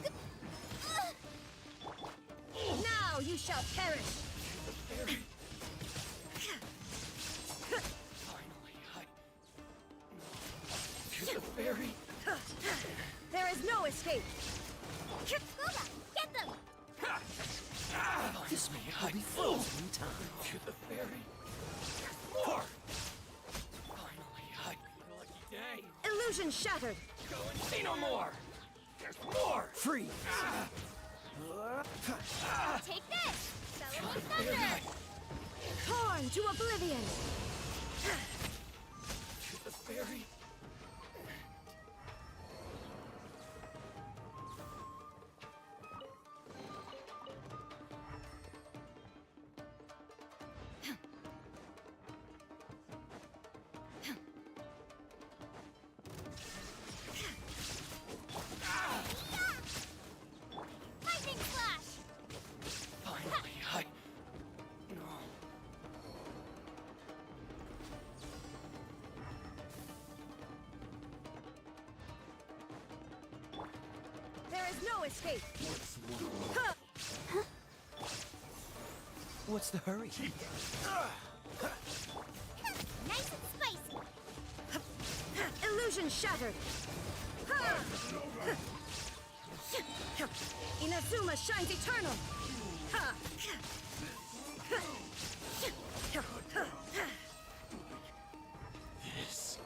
Now you shall perish! The fairy! There is no escape! Booba, get them! This may be frozen in time. To the fairy! More! Finally, my lucky day! Illusion shattered! Go and see no more! There's more! Freeze! Take this! Bellowing thunder! Torn to oblivion! To the fairy! There's no escape! What's the hurry? Nice and spicy. Illusion shattered! Inazuma shines eternal! This.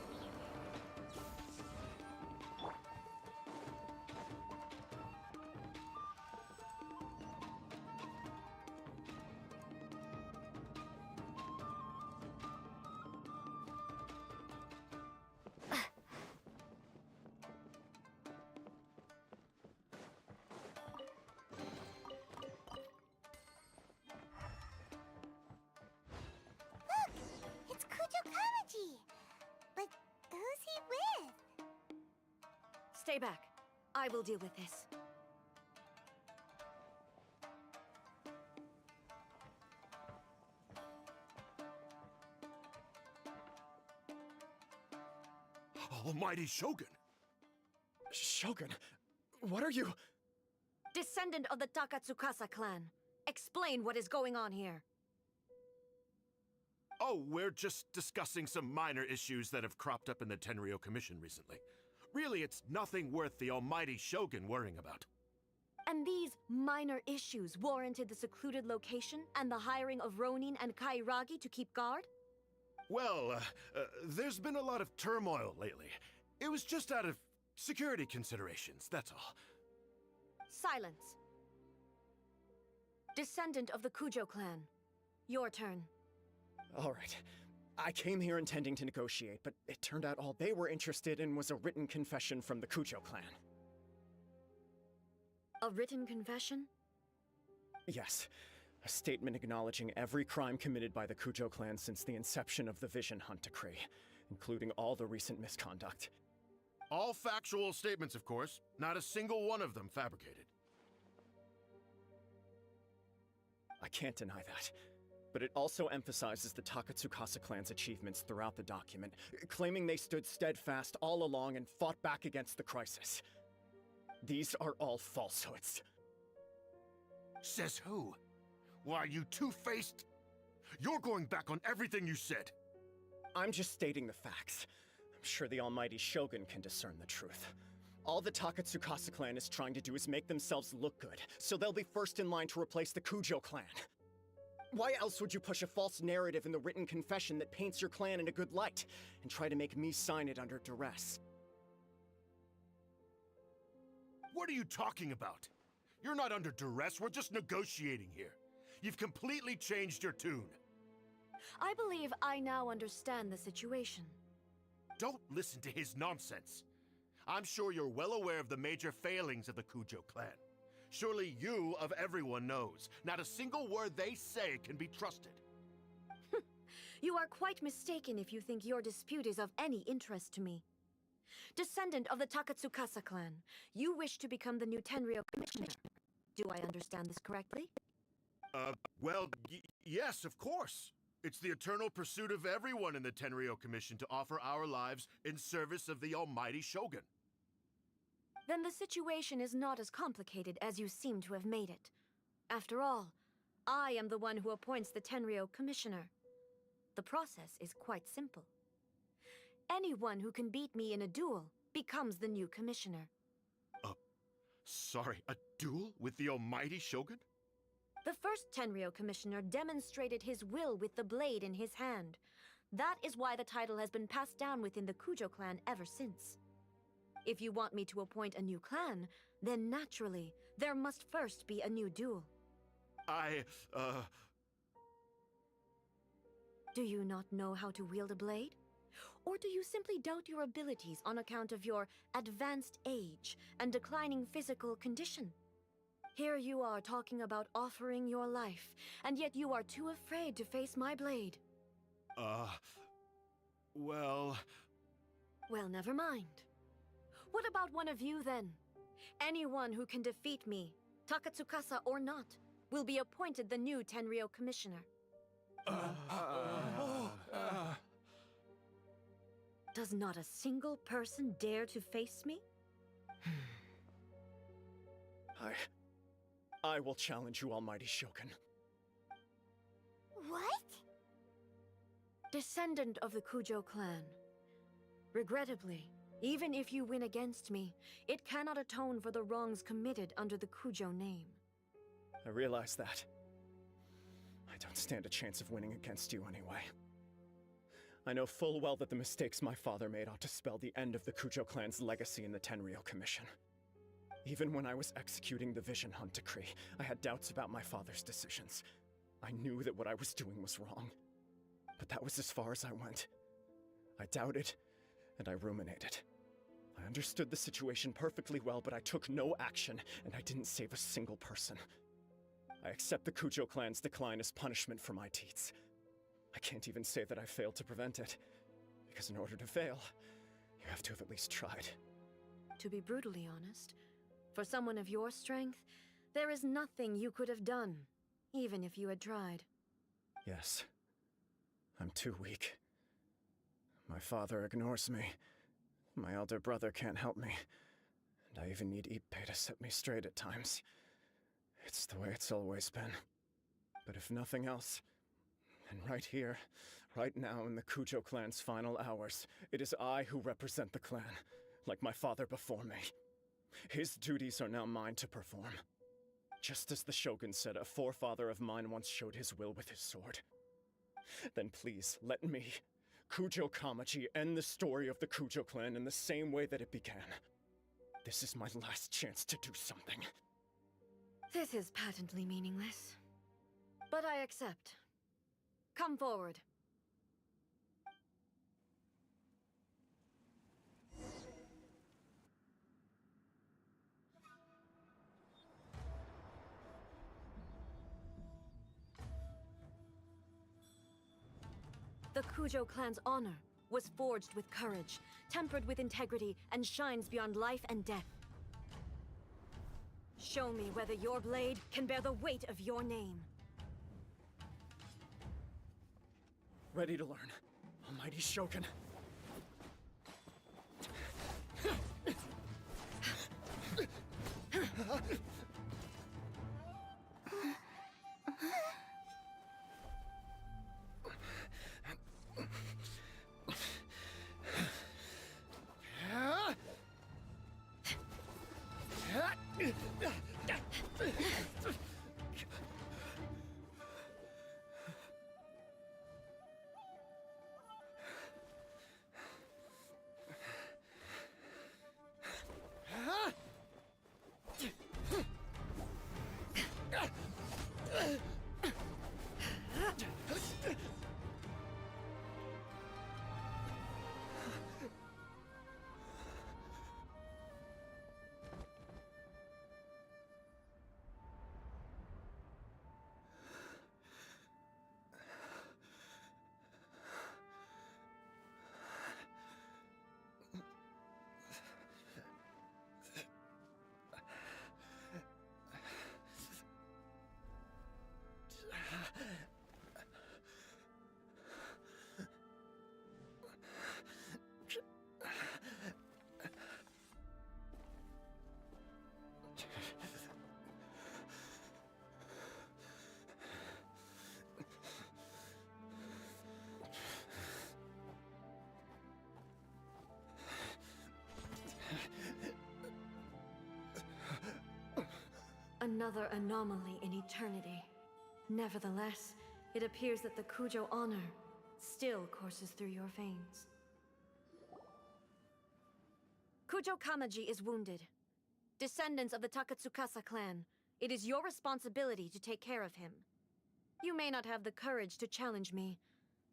It's Kujo Kamaji. But who's he with? Stay back. I will deal with this. Almighty Shogun! Shogun, what are you? Descendant of the Takatsukasa clan. Explain what is going on here. Oh, we're just discussing some minor issues that have cropped up in the Tenryou Commission recently. Really, it's nothing worth the Almighty Shogun worrying about. And these minor issues warranted the secluded location and the hiring of Ronin and Kairagi to keep guard? Well, there's been a lot of turmoil lately. It was just out of security considerations, that's all. Silence. Descendant of the Kujo clan. Your turn. All right. I came here intending to negotiate, but it turned out all they were interested in was a written confession from the Kujo clan. A written confession? Yes. A statement acknowledging every crime committed by the Kujo clan since the inception of the Vision Hunt Decree, including all the recent misconduct. All factual statements, of course. Not a single one of them fabricated. I can't deny that. But it also emphasizes the Takatsukasa clan's achievements throughout the document, claiming they stood steadfast all along and fought back against the crisis. These are all falsehoods. Says who? Why, you two-faced? You're going back on everything you said. I'm just stating the facts. I'm sure the almighty Shogun can discern the truth. All the Takatsukasa clan is trying to do is make themselves look good, so they'll be first in line to replace the Kujo clan. Why else would you push a false narrative in the written confession that paints your clan in a good light, and try to make me sign it under duress? What are you talking about? You're not under duress, we're just negotiating here. You've completely changed your tune. I believe I now understand the situation. Don't listen to his nonsense. I'm sure you're well aware of the major failings of the Kujo clan. Surely you, of everyone, knows. Not a single word they say can be trusted. You are quite mistaken if you think your dispute is of any interest to me. Descendant of the Takatsukasa clan, you wish to become the new Tenryou commissioner. Do I understand this correctly? Well, yes, of course. It's the eternal pursuit of everyone in the Tenryou Commission to offer our lives in service of the almighty Shogun. Then the situation is not as complicated as you seem to have made it. After all, I am the one who appoints the Tenryou commissioner. The process is quite simple. Anyone who can beat me in a duel becomes the new commissioner. Sorry, a duel with the almighty Shogun? The first Tenryou commissioner demonstrated his will with the blade in his hand. That is why the title has been passed down within the Kujo clan ever since. If you want me to appoint a new clan, then naturally, there must first be a new duel. Do you not know how to wield a blade? Or do you simply doubt your abilities on account of your advanced age and declining physical condition? Here you are talking about offering your life, and yet you are too afraid to face my blade. Well, never mind. What about one of you, then? Anyone who can defeat me, Takatsukasa or not, will be appointed the new Tenryou commissioner. Does not a single person dare to face me? I will challenge you, Almighty Shogun. What? Descendant of the Kujo clan. Regrettably, even if you win against me, it cannot atone for the wrongs committed under the Kujo name. I realize that. I don't stand a chance of winning against you anyway. I know full well that the mistakes my father made ought to spell the end of the Kujo clan's legacy in the Tenryou Commission. Even when I was executing the Vision Hunt decree, I had doubts about my father's decisions. I knew that what I was doing was wrong. But that was as far as I went. I doubted, and I ruminated. I understood the situation perfectly well, but I took no action, and I didn't save a single person. I accept the Kujo clan's decline as punishment for my deeds. I can't even say that I failed to prevent it, because in order to fail, you have to have at least tried. To be brutally honest, for someone of your strength, there is nothing you could have done, even if you had tried. Yes. I'm too weak. My father ignores me. My elder brother can't help me. And I even need Ippei to set me straight at times. It's the way it's always been. But if nothing else, and right here, right now in the Kujo clan's final hours, it is I who represent the clan, like my father before me. His duties are now mine to perform. Just as the Shogun said, a forefather of mine once showed his will with his sword. Then please, let me, Kujo Kamaji, end the story of the Kujo clan in the same way that it began. This is my last chance to do something. This is patently meaningless. But I accept. Come forward. The Kujo clan's honor was forged with courage, tempered with integrity, and shines beyond life and death. Show me whether your blade can bear the weight of your name. Ready to learn, Almighty Shogun. Another anomaly in eternity. Nevertheless, it appears that the Kujo honor still courses through your veins. Kujo Kamaji is wounded. Descendants of the Takatsukasa clan, it is your responsibility to take care of him. You may not have the courage to challenge me,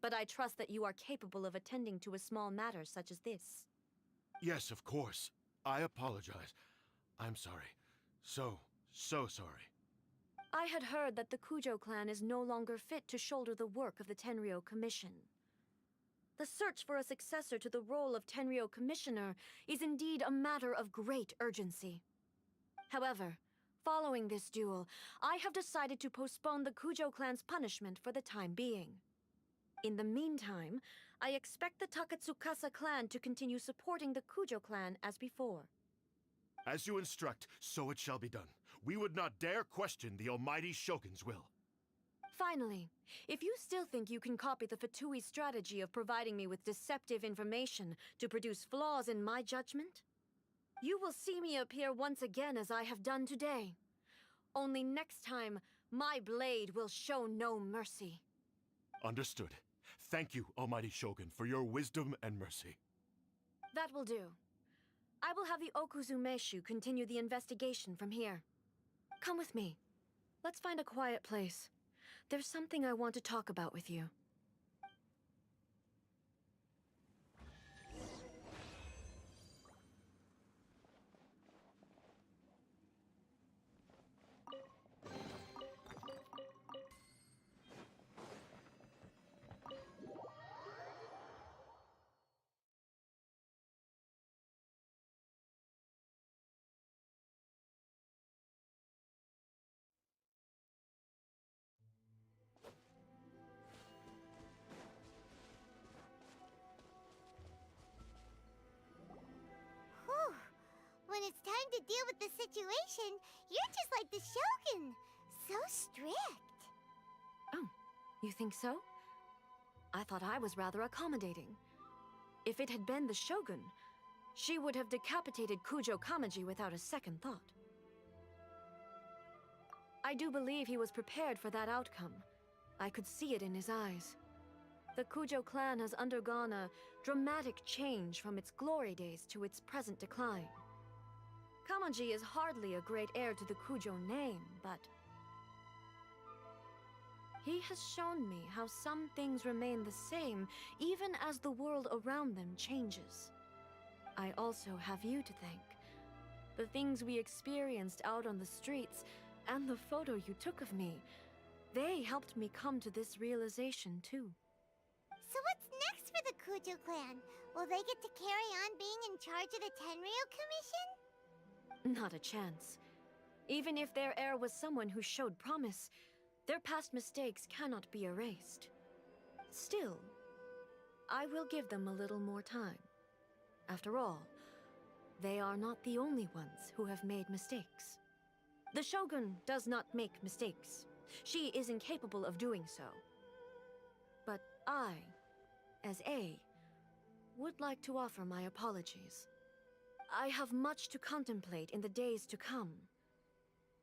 but I trust that you are capable of attending to a small matter such as this. Yes, of course. I apologize. I'm sorry. So sorry. I had heard that the Kujo clan is no longer fit to shoulder the work of the Tenryou Commission. The search for a successor to the role of Tenryou Commissioner is indeed a matter of great urgency. However, following this duel, I have decided to postpone the Kujo clan's punishment for the time being. In the meantime, I expect the Takatsukasa clan to continue supporting the Kujo clan as before. As you instruct, so it shall be done. We would not dare question the almighty Shogun's will. Finally, if you still think you can copy the Fatui strategy of providing me with deceptive information to produce flaws in my judgment, you will see me appear once again as I have done today. Only next time, my blade will show no mercy. Understood. Thank you, almighty Shogun, for your wisdom and mercy. That will do. I will have the Okuzumeshu continue the investigation from here. Come with me. Let's find a quiet place. There's something I want to talk about with you. Whew. When it's time to deal with the situation, you're just like the Shogun. So strict. Oh, you think so? I thought I was rather accommodating. If it had been the Shogun, she would have decapitated Kujo Kamaji without a second thought. I do believe he was prepared for that outcome. I could see it in his eyes. The Kujo clan has undergone a dramatic change from its glory days to its present decline. Kamaji is hardly a great heir to the Kujo name, but he has shown me how some things remain the same even as the world around them changes. I also have you to thank. The things we experienced out on the streets and the photo you took of me, they helped me come to this realization too. So what's next for the Kujo clan? Will they get to carry on being in charge of the Tenryu Commission? Not a chance. Even if their heir was someone who showed promise, their past mistakes cannot be erased. Still, I will give them a little more time. After all, they are not the only ones who have made mistakes. The Shogun does not make mistakes. She is incapable of doing so. But I, as A, would like to offer my apologies. I have much to contemplate in the days to come,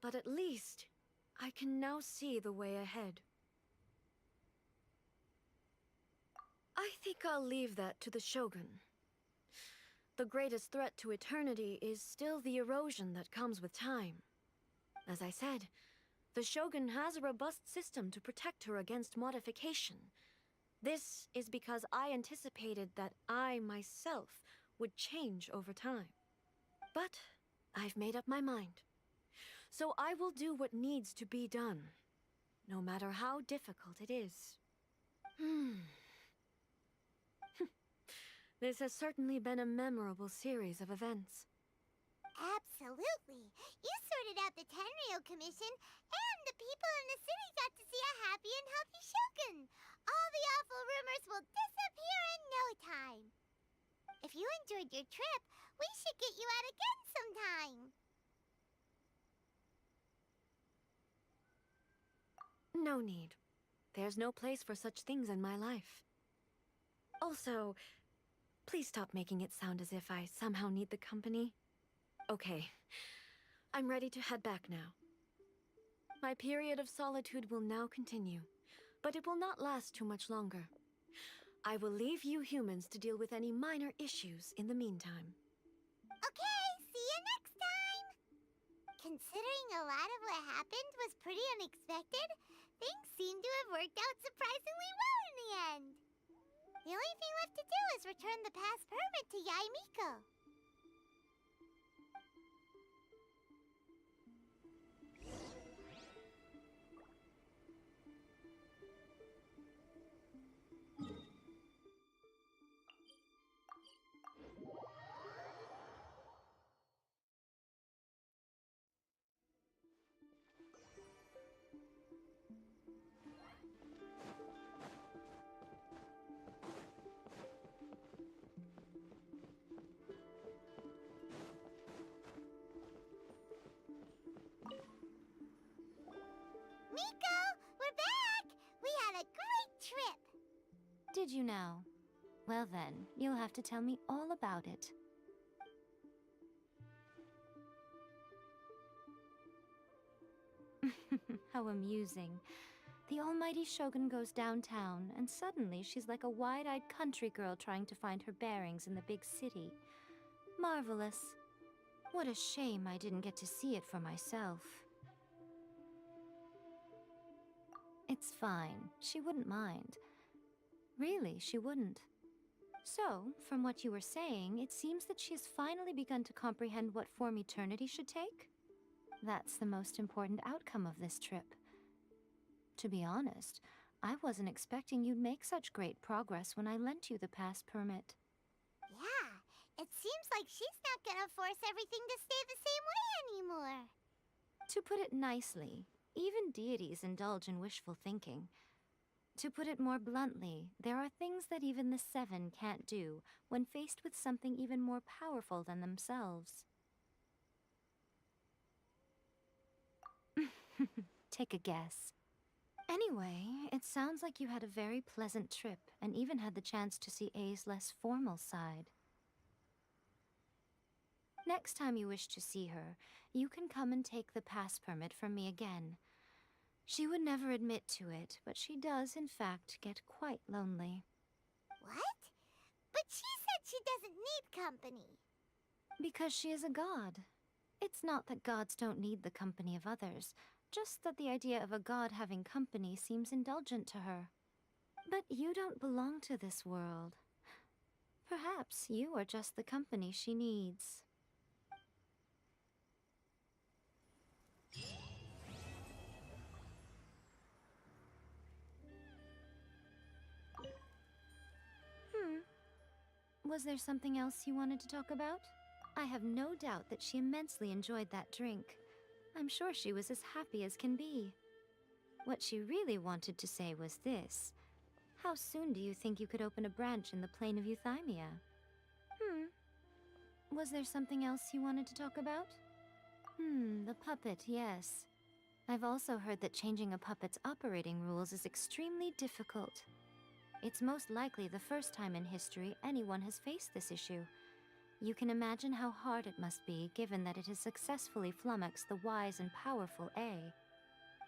but at least I can now see the way ahead. I think I'll leave that to the Shogun. The greatest threat to eternity is still the erosion that comes with time. As I said, the Shogun has a robust system to protect her against modification. This is because I anticipated that I myself would change over time. But I've made up my mind. So I will do what needs to be done, no matter how difficult it is. This has certainly been a memorable series of events. Absolutely. You sorted out the Tenryu Commission, and the people in the city got to see a happy and healthy Shogun. All the awful rumors will disappear in no time. If you enjoyed your trip, we should get you out again sometime. No need. There's no place for such things in my life. Also, please stop making it sound as if I somehow need the company. Okay, I'm ready to head back now. My period of solitude will now continue, but it will not last too much longer. I will leave you humans to deal with any minor issues in the meantime. Okay, see you next time! Considering a lot of what happened was pretty unexpected, things seem to have worked out surprisingly well in the end. The only thing left to do is return the pass permit to Yaimiko. now. Well then, you'll have to tell me all about it. How amusing. The almighty Shogun goes downtown, and suddenly she's like a wide-eyed country girl trying to find her bearings in the big city. Marvelous. What a shame I didn't get to see it for myself. It's fine. She wouldn't mind. Really, she wouldn't. So, from what you were saying, it seems that she has finally begun to comprehend what form eternity should take? That's the most important outcome of this trip. To be honest, I wasn't expecting you'd make such great progress when I lent you the pass permit. Yeah, it seems like she's not gonna force everything to stay the same way anymore. To put it nicely, even deities indulge in wishful thinking. To put it more bluntly, there are things that even the Seven can't do when faced with something even more powerful than themselves. Take a guess. Anyway, it sounds like you had a very pleasant trip and even had the chance to see A's less formal side. Next time you wish to see her, you can come and take the pass permit from me again. She would never admit to it, but she does, in fact, get quite lonely. What? But she said she doesn't need company. Because she is a god. It's not that gods don't need the company of others, just that the idea of a god having company seems indulgent to her. But you don't belong to this world. Perhaps you are just the company she needs. Was there something else you wanted to talk about? I have no doubt that she immensely enjoyed that drink. I'm sure she was as happy as can be. What she really wanted to say was this. How soon do you think you could open a branch in the plane of Euthymia? Was there something else you wanted to talk about? The puppet, yes. I've also heard that changing a puppet's operating rules is extremely difficult. It's most likely the first time in history anyone has faced this issue. You can imagine how hard it must be, given that it has successfully flummoxed the wise and powerful A.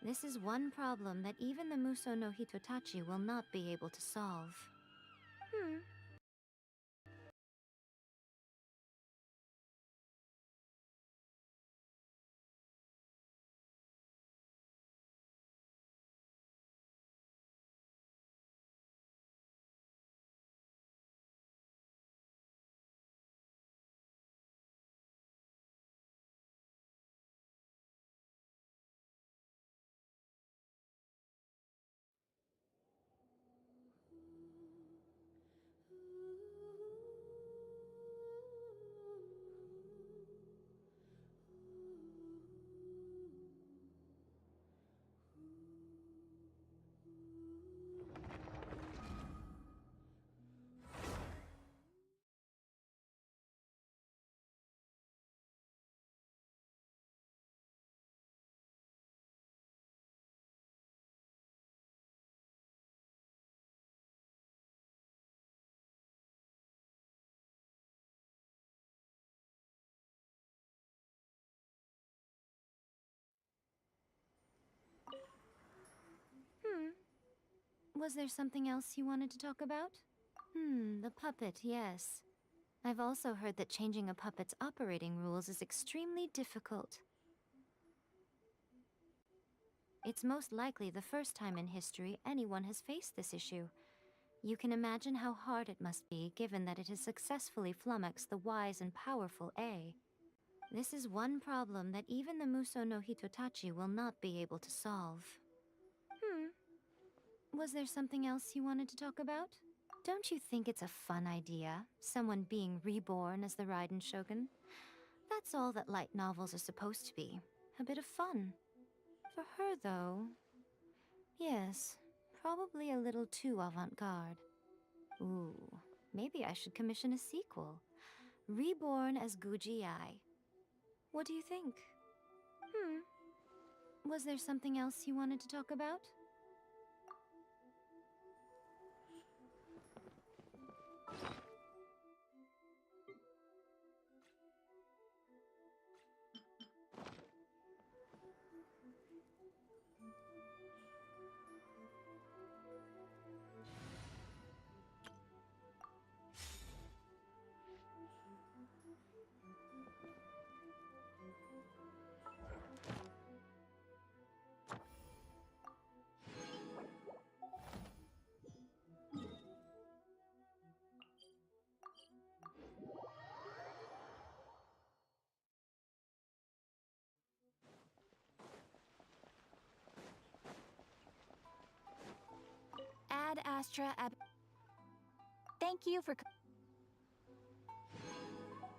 This is one problem that even the Muso no Hitotachi will not be able to solve. Was there something else you wanted to talk about? The puppet, yes. I've also heard that changing a puppet's operating rules is extremely difficult. It's most likely the first time in history anyone has faced this issue. You can imagine how hard it must be, given that it has successfully flummoxed the wise and powerful A. This is one problem that even the Muso no Hitotachi will not be able to solve. Was there something else you wanted to talk about? Don't you think it's a fun idea, someone being reborn as the Raiden Shogun? That's all that light novels are supposed to be, a bit of fun. For her, though, yes, probably a little too avant-garde. Ooh, maybe I should commission a sequel. Reborn as Guji Ai. What do you think? Was there something else you wanted to talk about? Astra Ab. Thank you for.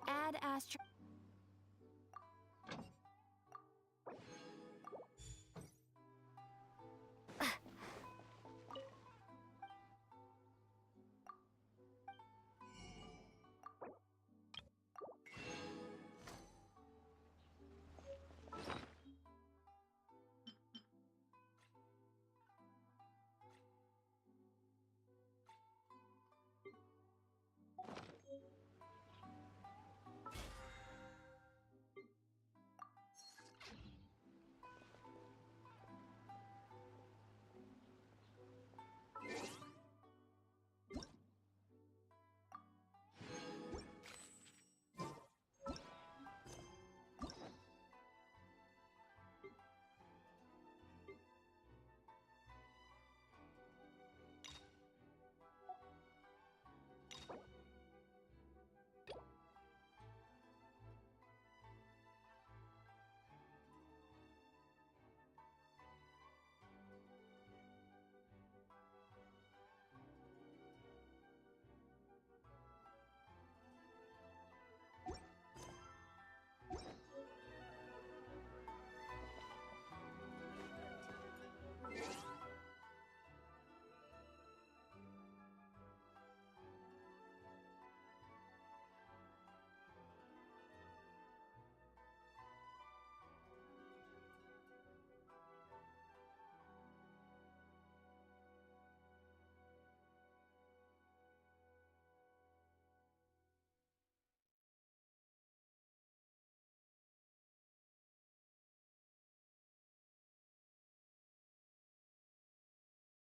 Ad Astra.